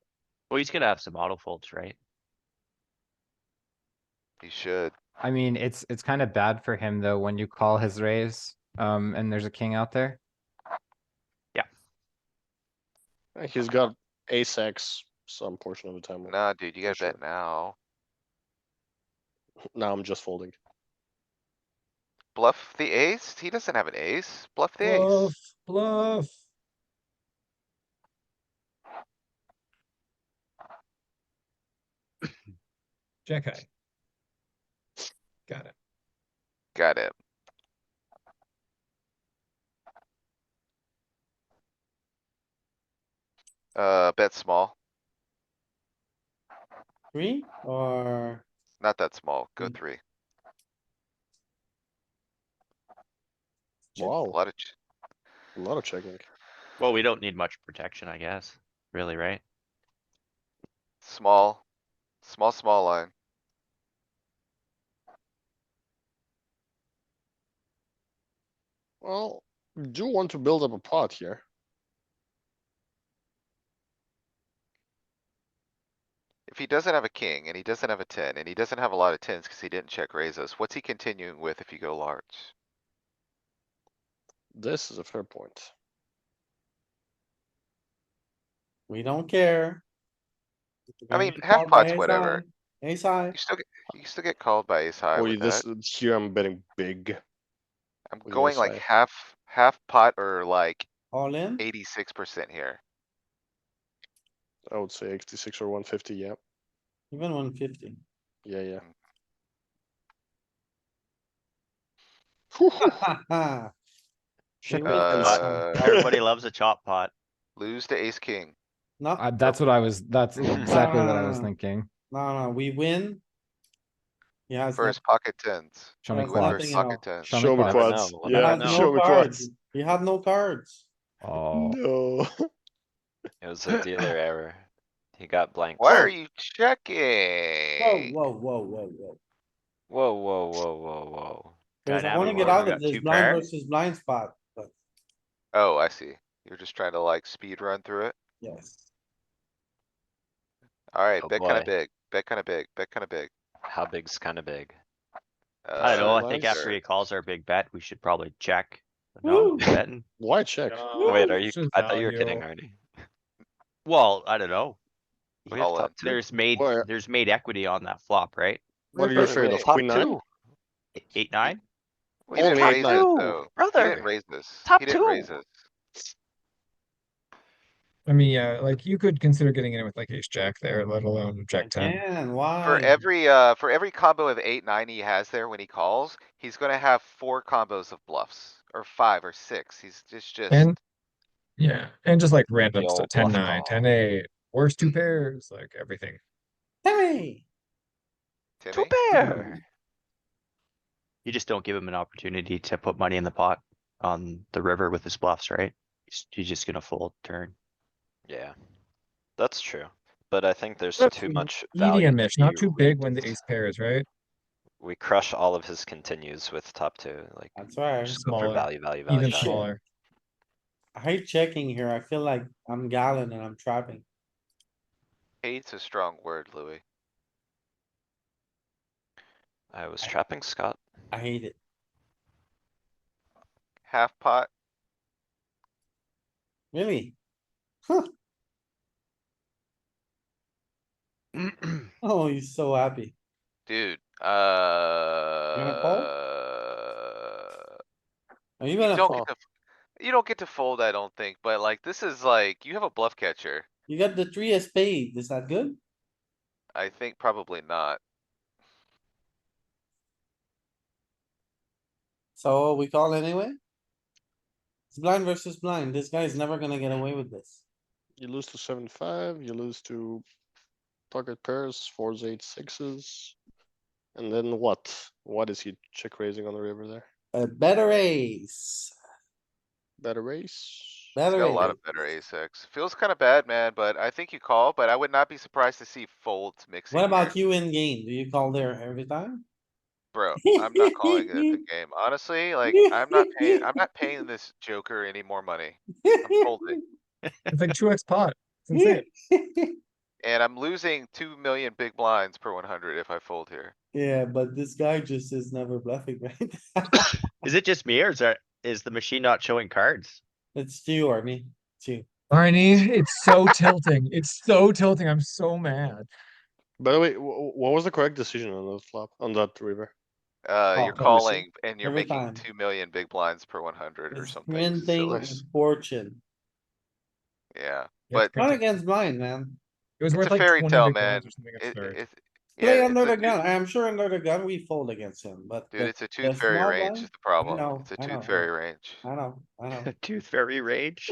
Well, he's gonna have some auto folds, right? He should. I mean, it's kind of bad for him though when you call his raise, and there's a king out there. He's got Ace X some portion of the time. Nah, dude, you For gotta bet sure. now. Now I'm just folding. Bluff the ace? He doesn't have an ace. Bluff the Bluff, ace. bluff. Jack high. Got it. Got it. Bet small. 3 or Not that small. Go Mm. 3. A Wow, lot of, a lot of checking. Well, we don't need much protection, I guess. Really, right? small, small line. Well, we do want to build up a pot here. If he doesn't have a king and he doesn't have a 10 and he doesn't have a lot of tens because he didn't check raise us, what's he continuing with if you go large? This is a fair point. we don't care. I Gonna mean, be half called by pot's ace whatever. high. Ace high. You still get called by ace high Oh, with this that. here I'm betting big. I'm with going ace like high. half pot or like All in, 86% here. I would say 86 or 150. Yeah, even 150. yeah. Shit. They will pot. Uh, Everybody loves a chop pot. lose to ace king. No, That's what I was, that's exactly what I was Ah. thinking. no, we win. He has First not, pocket tens. Show me That's You win quads. versus nothing pocket else. tens. Show me Show me quads. Never quads. know, we'll he never Yeah, has know. show no me cards. quads. He had no cards. Oh, No. It was a dealer error. He got blanks. Why are Oh. you Whoa, checking? whoa, whoa, whoa, whoa. Whoa, whoa, whoa, whoa, whoa. Cause I Dynamic wanna get board, we out of got this 2 blind pair. versus blind spot, but Oh, I see. You're just trying to like speed run through it. yes. Alright, Oh bet kinda boy. big, bet kinda big, bet kinda big. How big's kinda big? I don't know, I think Nice. after he calls our big bet, we should probably check. Woo. No, betting? Why check? Wait, are Woo. you, It's just I thought you were kidding, value. Arnie. Well, I don't know. We have All in. top two. Why- There's made equity on that flop, right? What are you But afraid wait, of? top Queen nine? two. 8-9? He didn't Only Top raise 8-9. it two, though. He brother. didn't raise this. Top He didn't raise two. this. I mean, yeah, like you could consider getting in with like ace jack there, let alone jack 10. Again, For why? for every combo of 8-9 he has there when he calls, he's gonna have 4 combos of bluffs. Or 5 or 6. He's just. And yeah, and just like random The stuff, old bluff 10-9, call. 10-8, worst two pairs, like everything. Hey, Two Timmy? pair. You just don't give him an opportunity to put money in the pot on the river with his bluffs, right? He's just gonna fold turn. Yeah, that's true. But I think there's That's too much value to medium-ish, be not too big when reaped. the ace pairs, right? We crush all of his continues with top two, like, that's right. just go for Smaller, value, value, value, even value. smaller. I hate checking here. I feel like I'm Galen and I'm trapping. Hate's a strong word, Louis. I was trapping Scott. I hate it. Half pot. Really? Huh. Oh, he's so happy. Dude, gonna fold? Are you You gonna don't fold? get to, you don't get to fold, I don't think, but like, this is like, you have a bluff catcher. You got the 3 of spade. Is that good? I think probably not. So we call anyway? It's blind versus blind. This guy's never gonna get away with this. You lose to 7-5, you lose to pocket pairs, 4s, 8s, 6s. And then what? What is he check raising on the river there? A better ace. Better raise? He's Better got a lot ace. of better ace X. Feels kinda bad, man, but I think you call, but I would not be surprised to see folds mixing What about here. you in game? Do you call there every time? Bro, I'm not calling it a game. Honestly, like, I'm not paying this joker any more money. I'm folding. It's like 2x pot. It's insane. And I'm losing 2 million big blinds per 100 if I fold here. Yeah, but this guy just is never bluffing, right? Is it just me or is the machine not showing cards? It's you or me, it's you. Barney, it's so tilting. It's so tilting. I'm so mad. By the way, what was the correct decision on that flop on that river? You're call. calling and you're Every making time. 2 million big blinds per 100 or It's something printing silly. Nice. fortune. Yeah, Yeah, but it's Not printing. against mine, man. It was it's a worth like fairy 20 tale, big man. blinds or something at start. Play Yeah, under it's the a gun. I'm sure under the gun we fold against him, but dude, it's a the tooth fairy small range blind. is the problem. know, It's a I know, tooth fairy range. I know. Tooth fairy rage.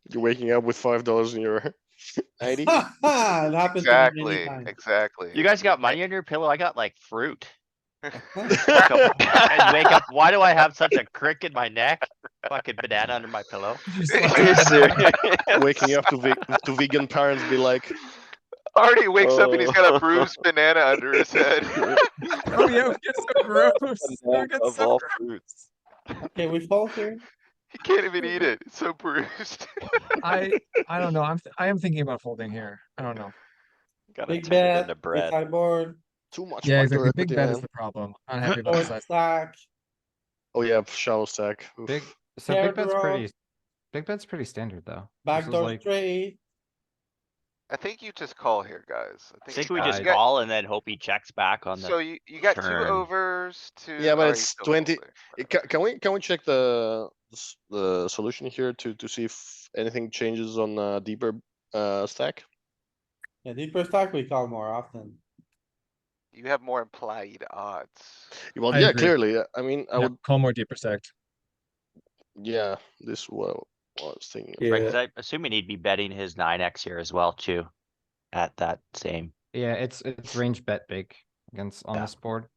You're waking up with $5 in your ID. It happened to me many Exactly, times. exactly. You guys You're got money on your pillow? I got like fruit. paying- Wake up and wake up. Why do I have such a crick in my neck? Fucking banana under my pillow. You slept Are you with a banana? serious? Waking up to vegan parents be like, Artie wakes up and he's got a Oh. bruised banana under his head. Oh yeah, it gets so gross. It gets Of so all gross. fruits. Okay, we fold here. He can't even eat it. It's so bruised. I don't know. I am thinking about folding here. I don't know. Gotta Big turn it bet, into big bread. sideboard, too much Yeah, factor exactly. Big equity, bet is man. the problem. Not happy about short the size. stack, Oh yeah, shallow stack. Oof. Big, so Pair big bet's draw. big bet's pretty standard though. This is backdoor like, straight. I think you just call here, guys. I think we you just got- call and then hope he checks back on the. So you got two turn. overs, two. Yeah, but oh, it's he's still 20 folding. Can we check the solution here to see if anything changes on deeper stack? Yeah, deeper stack we call more often. You have more implied odds. Well, I yeah, agree. clearly. I mean, I Yeah, would. call more deeper stacked. Yeah, this is what I was thinking. Yeah. Right, cuz I assume we need to be betting his 9x here as well too. At that same, yeah, it's range bet big against on Yeah. this board.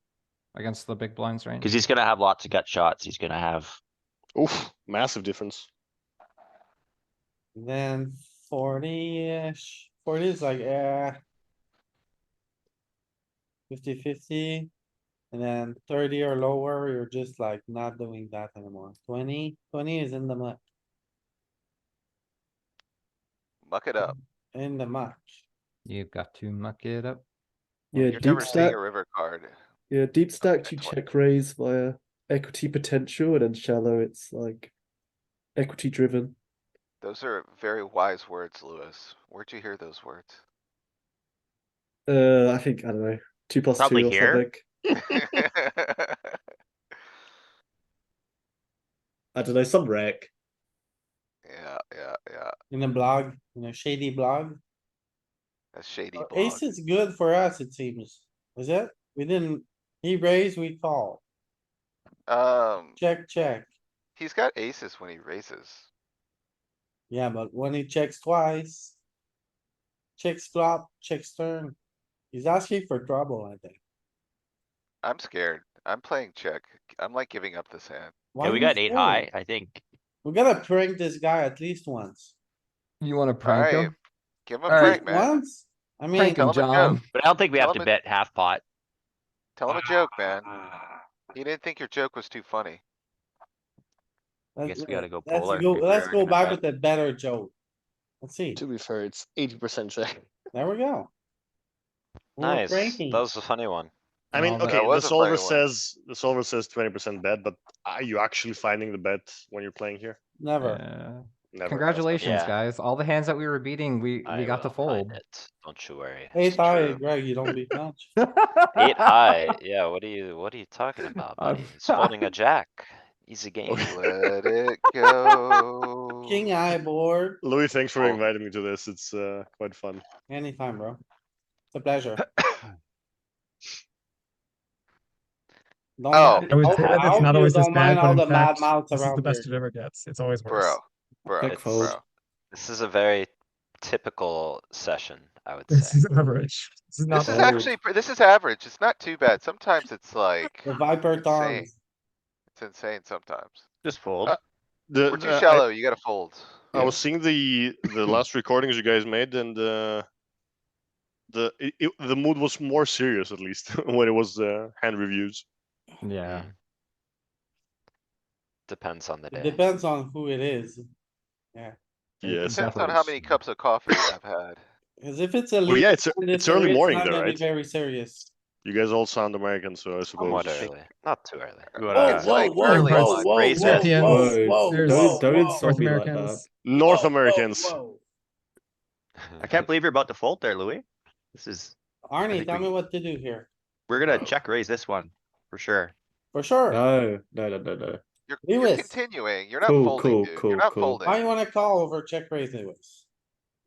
Against the big blinds range. cuz he's gonna have lots of gut shots. He's gonna have. Oof, massive difference. Then 40-ish, 40 is like, 50-50. And then 30 or lower, you're just like not doing that anymore. 20 is in the muck, Muck it up. in the muck. You've got to muck it up. Yeah, You're deep never seeing stack. a river card. Yeah, deep stack you 20. check raise via equity potential, and then shallow it's like equity driven. Those are very wise words, Lewis. Where'd you hear those words? I think I don't know, 2+2 Probably or here. something. I don't know, some wreck. Yeah. In a blog, in a shady blog. That's shady blog. Ace is good for us, it seems. Is it? We didn't, he raised, we call. Check. He's got aces when he raises. Yeah, but when he checks twice. Checks flop, checks turn. He's asking for trouble, I think. I'm scared. I'm playing check. I'm like giving up this hand. Why Yeah, we you got 8 scared? high, I think. We gotta prank this guy at least once. You wanna prank Alright, him? give him a Alright. prank, man. Once? I mean, Prank him, tell him a John. joke. But I don't think we Tell have to him a- bet half pot. Tell him a joke, man. He didn't think your joke was too funny. Guess we gotta go let's polar go, if let's we're go gonna back bet. with a better joke. Let's see, To be fair, it's 80% check. there we go. We're Nice. That pranking. was a funny one. I mean, No, but- okay, That was the a funny solver one. says 20% bet, but are you actually finding the bet when you're playing here? Never. Never. That's Congratulations, Yeah. guys. All the hands that we were beating, we I got to will find fold. it. Don't you worry. Eight high, true. Greg, you don't beat much. 8 high. Yeah, what are you talking about, buddy? He's folding a jack. Easy game. Let it go. King eye board, Louis, thanks for Oh. inviting me to this. It's quite fun. anytime, bro. It's a pleasure. Don't Oh. mind- I would hope- say that I that's hope not you always this don't mind bad, but all in the mad fact, mouths this is the around best here. it ever gets. It's always worse. Bro, Check It's- fold. This is a very typical session, I would This say. is average. This is not this is fold. actually, this is average. It's not too bad. Sometimes it's like, The Viper insane. tongues. It's insane sometimes. Just fold. The, We're too I- shallow. You gotta fold. I was seeing the last recordings you guys made, and the mood was more serious, at least when it was hand reviews. Yeah. Depends on the It day. depends on who it is. Yeah, Yes, Depends on how many cups of coffee I've had. cause if it's a. Well, yeah, lead in it's this early area, morning not though, gonna be right? Very serious. You guys all sound American, so I Somewhat suppose. early, not too early. You wanna- It's like early whoa, lunch. whoa, Raise whoa, it. whoa, Whoa, there's don't North insult me like that. Americans. North Whoa, whoa, Americans. whoa. I can't believe you're about to fold there, Louis. This is, Arnie, think tell we- me what to do here. we're gonna check raise this one for sure. For sure. No, no, no, no, no. You're Lewis. continuing. You're not Cool, folding, cool, dude. cool, You're not cool. Why folding. you wanna call over check raise Lewis?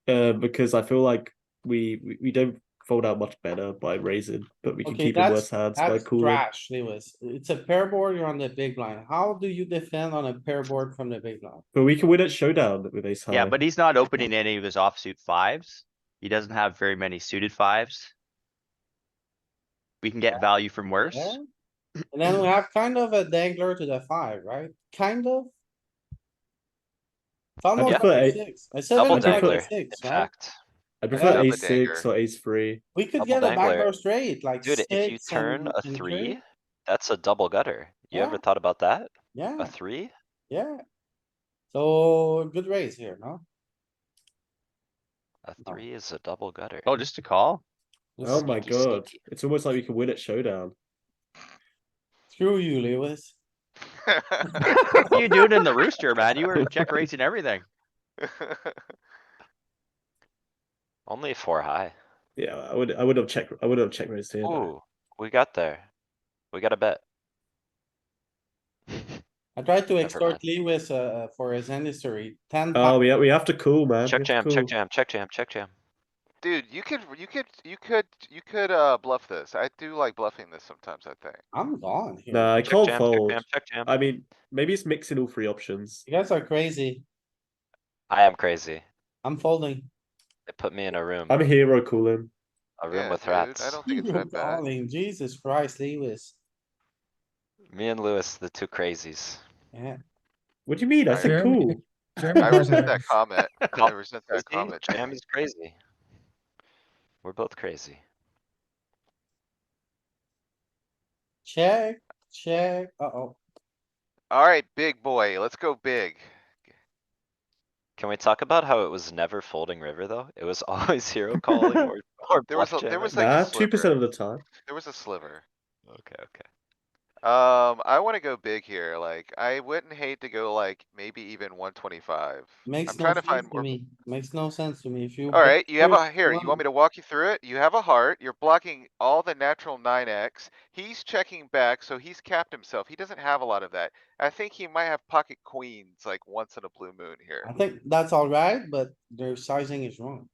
Because I feel like we don't fold out much better by raising, but we can Okay, keep in worse hands by that's cooling. trash, Lewis. It's a pair board, you're on the big blind. How do you defend on a pair board from the big blind? But we can win at showdown with ace high. Yeah, but he's not opening any of his offsuit fives. He doesn't have very many suited fives. We can get value from worse. Yeah? And then we have kind of a dangler to the 5, right? Kind of. It's almost prefer like a a- 6. A 7 Double is like dangler, a 6, in right? fact. I prefer Double ace six dagger. or ace three. We could Double get a dangler. backdoor straight, like Dude, if you 6 turn a and 3, 3. that's a double gutter. You Yeah. ever thought about that? Yeah, A 3? yeah. So good raise here, no? A 3 is a double gutter. Oh, just a call? Oh my Sneaky, god. sneaky. It's almost like we can win at showdown. Screw you, Lewis. You do it in the rooster, man. You were check raising everything. Only 4 high. Yeah, I would have check raised here. Ooh, we got there. We got a bet. I tried to Never extort mind. Lewis, for his end history. 10 Oh, times. we have to cool, man. Check We have jam, to check cool. jam, check jam, check jam. Dude, you could bluff this. I do like bluffing this sometimes, I think. I'm gone here. Nah, I Check can't jam, check fold. jam, check jam. I mean, maybe it's mixing all three options. You guys are crazy. I am crazy. I'm folding. It put me in a room, I'm a hero cooling. a room Yeah, with dude, rats. I don't think it's You're that bad. calling. Jesus Christ, Lewis. Me and Lewis, the two crazies. Yeah. What do you mean? I said Jeremy- cool. Jeremy I calls resent it that X. comment. I Call resent that Crazy? comment. Jam is crazy. We're both crazy. Check, check. Uh-oh. Alright, big boy, let's go big. Can we talk about how it was never folding river though? It was always hero calling or There was bluff there was jamming? like a Nah, 2% sliver. of the time. There was a sliver. Okay, okay. I wanna go big here, like, I wouldn't hate to go like, maybe even 125. Makes I'm no trying to sense find to more. me. Makes no sense to me. If you. Alright, you have bet a, here, you want me to walk you through it? You have a heart, you're blocking all the natural 9x. He's checking back, so he's capped himself. He doesn't have a lot of that. I think he might have pocket queens like once in a blue moon here. I think that's alright, but their sizing is wrong.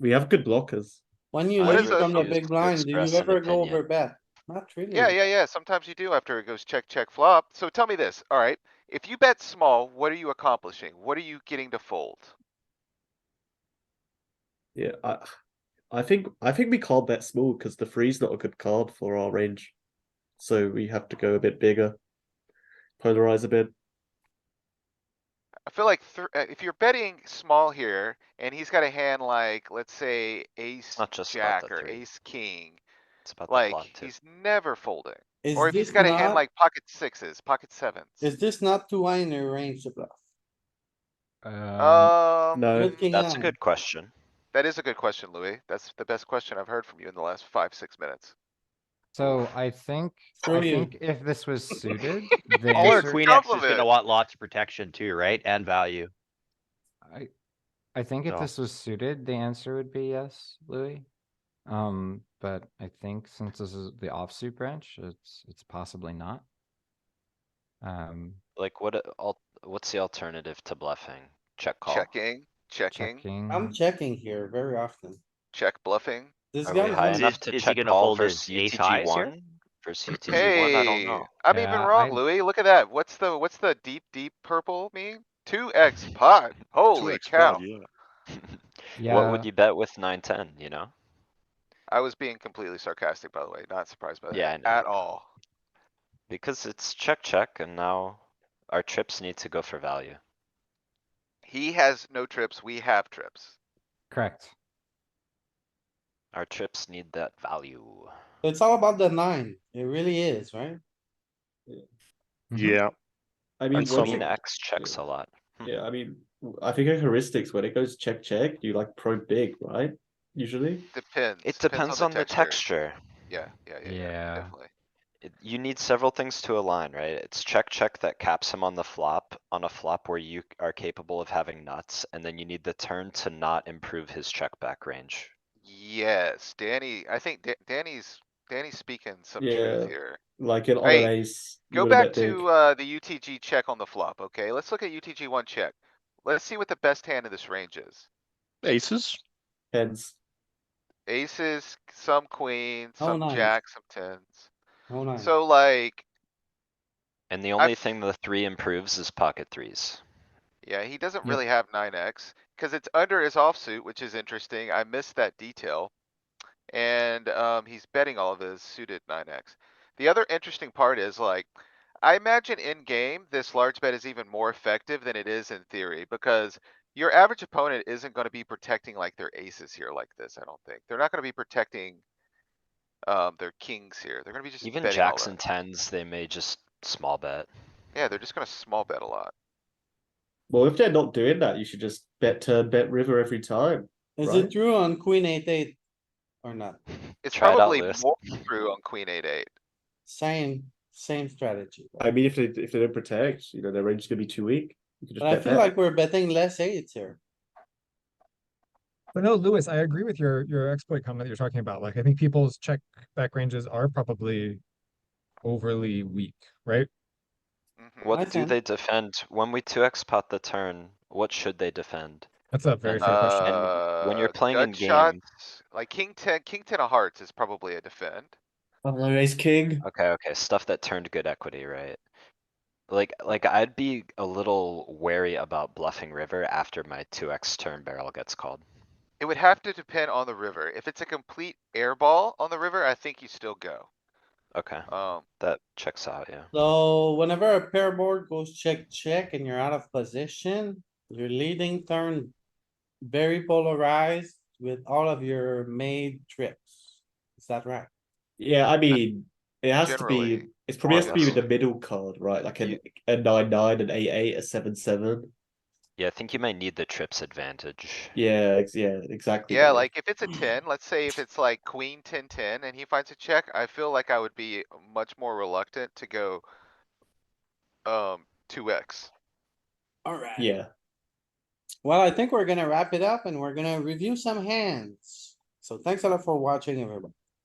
We have good blockers. When you What lead is a- from the refuse big to blind, do you express an ever go opinion. over bet? Not really. Yeah, sometimes you do after it goes check, check, flop. So tell me this, alright? If you bet small, what are you accomplishing? What are you getting to fold? Yeah, I think we can't bet small because the three's not a good card for our range. So we have to go a bit bigger. Polarize a bit. I feel like if you're betting small here and he's got a hand like, let's say ace, not just about jack the or three. ace, king. It's about the Like, flop too. he's never folding. Is Or if he's this got a hand not- like pocket sixes, pocket sevens. Is this not too high in their range to bluff? No. Good king That's a nine. good question. That is a good question, Louis. That's the best question I've heard from you in the last 5-6 minutes. So Oof. I think Screw you. if this was suited, the All our answer, queen X is compliment. gonna want lots of protection too, right? And value. I think if So- this was suited, the answer would be yes, Louis. But I think since this is the offsuit branch, it's possibly not. Like what's the alternative to bluffing? Check call? Checking, checking, I'm Checking. checking here very often. check bluffing. This Are guy. we high Is enough it- to is he check gonna call fold versus his ace highs here? UTG1? Versus UTG1, I don't know. I'm even Yeah, wrong, I- Louis. Look at that. What's the deep purple mean? 2x pot. Holy 2x cow. pot, yeah. What would Yeah, you bet with 9-10, you know? I was being completely sarcastic, by the way. Not surprised by Yeah, I that know. at all. Because it's check, check, and now our trips need to go for value. He has no trips. We have trips. correct. Our trips need that value. It's all about the 9. It really is, right? Mhm. Yeah, I mean, And when Queen it- X checks a lot. yeah, I mean, I think heuristics when it goes check check, you like pro big, right? Usually. Depends. It depends on the texture. Yeah, Yeah. definitely. You need several things to align, right? It's check, check that caps him on the flop, on a flop where you are capable of having nuts, and then you need the turn to not improve his check back range. Yes, Danny, I think Danny's speaking some Yeah. truth here. Like on Hey, an ace, you Go wanna back bet big. to, the UTG check on the flop, okay? Let's look at UTG one check. Let's see what the best hand of this range is. Aces. Tens. Aces, some queens, Oh, some nice. jacks, some tens. Oh, nice. So like, And the I- only thing the three improves is pocket threes. yeah, he doesn't Yep. really have 9x, cuz it's under his offsuit, which is interesting. I missed that detail. And, he's betting all of his suited 9x. The other interesting part is like, I imagine in game, this large bet is even more effective than it is in theory, because your average opponent isn't gonna be protecting like their aces here like this, I don't think. They're not gonna be protecting, their kings here. They're gonna be just Even betting all jacks in. and tens, they may just small bet. Yeah, they're just gonna small bet a lot. Well, if they're not doing that, you should just bet turn, bet river every time. Is right? it true on queen 8 or not? It's Try it out, probably Lewis. more true on queen 8. Same strategy. I mean, if they don't protect, their range is gonna be too weak. You can just But I bet feel bet. like we're betting less eights here. But no, Lewis, I agree with your exploit comment that you're talking about. Like, I think people's check back ranges are probably overly weak, right? Mhm. What I do think. they defend? When we 2x pot the turn, what should they defend? That's a very And- fair question. When you're playing in Gut game, shots, like king 10 of hearts is probably a defend. Oh, ace king. okay, stuff that turned good equity, right? Like I'd be a little wary about bluffing river after my 2x turn barrel gets called. It would have to depend on the river. If it's a complete airball on the river, I think you still go. Okay, Um, that checks out, yeah. So whenever a pair board goes check, check and you're out of position, your leading turn very polarized with all of your made trips. Is that right? Yeah, I mean, it has to be. Generally, It's probably more has or to be with less. the middle card, right? Like You- a 9-9, an 8-8, a 7-7. Yeah, I think you might need the trips advantage. Yeah, yeah, exactly. Yeah, Dave. like if it's a 10, let's say if it's like queen 10-10 and he finds a check, I feel like I would be much more reluctant to go 2x. Alright. Yeah. Well, I think we're gonna wrap it up and we're gonna review some hands. So thanks a lot for watching, everybody.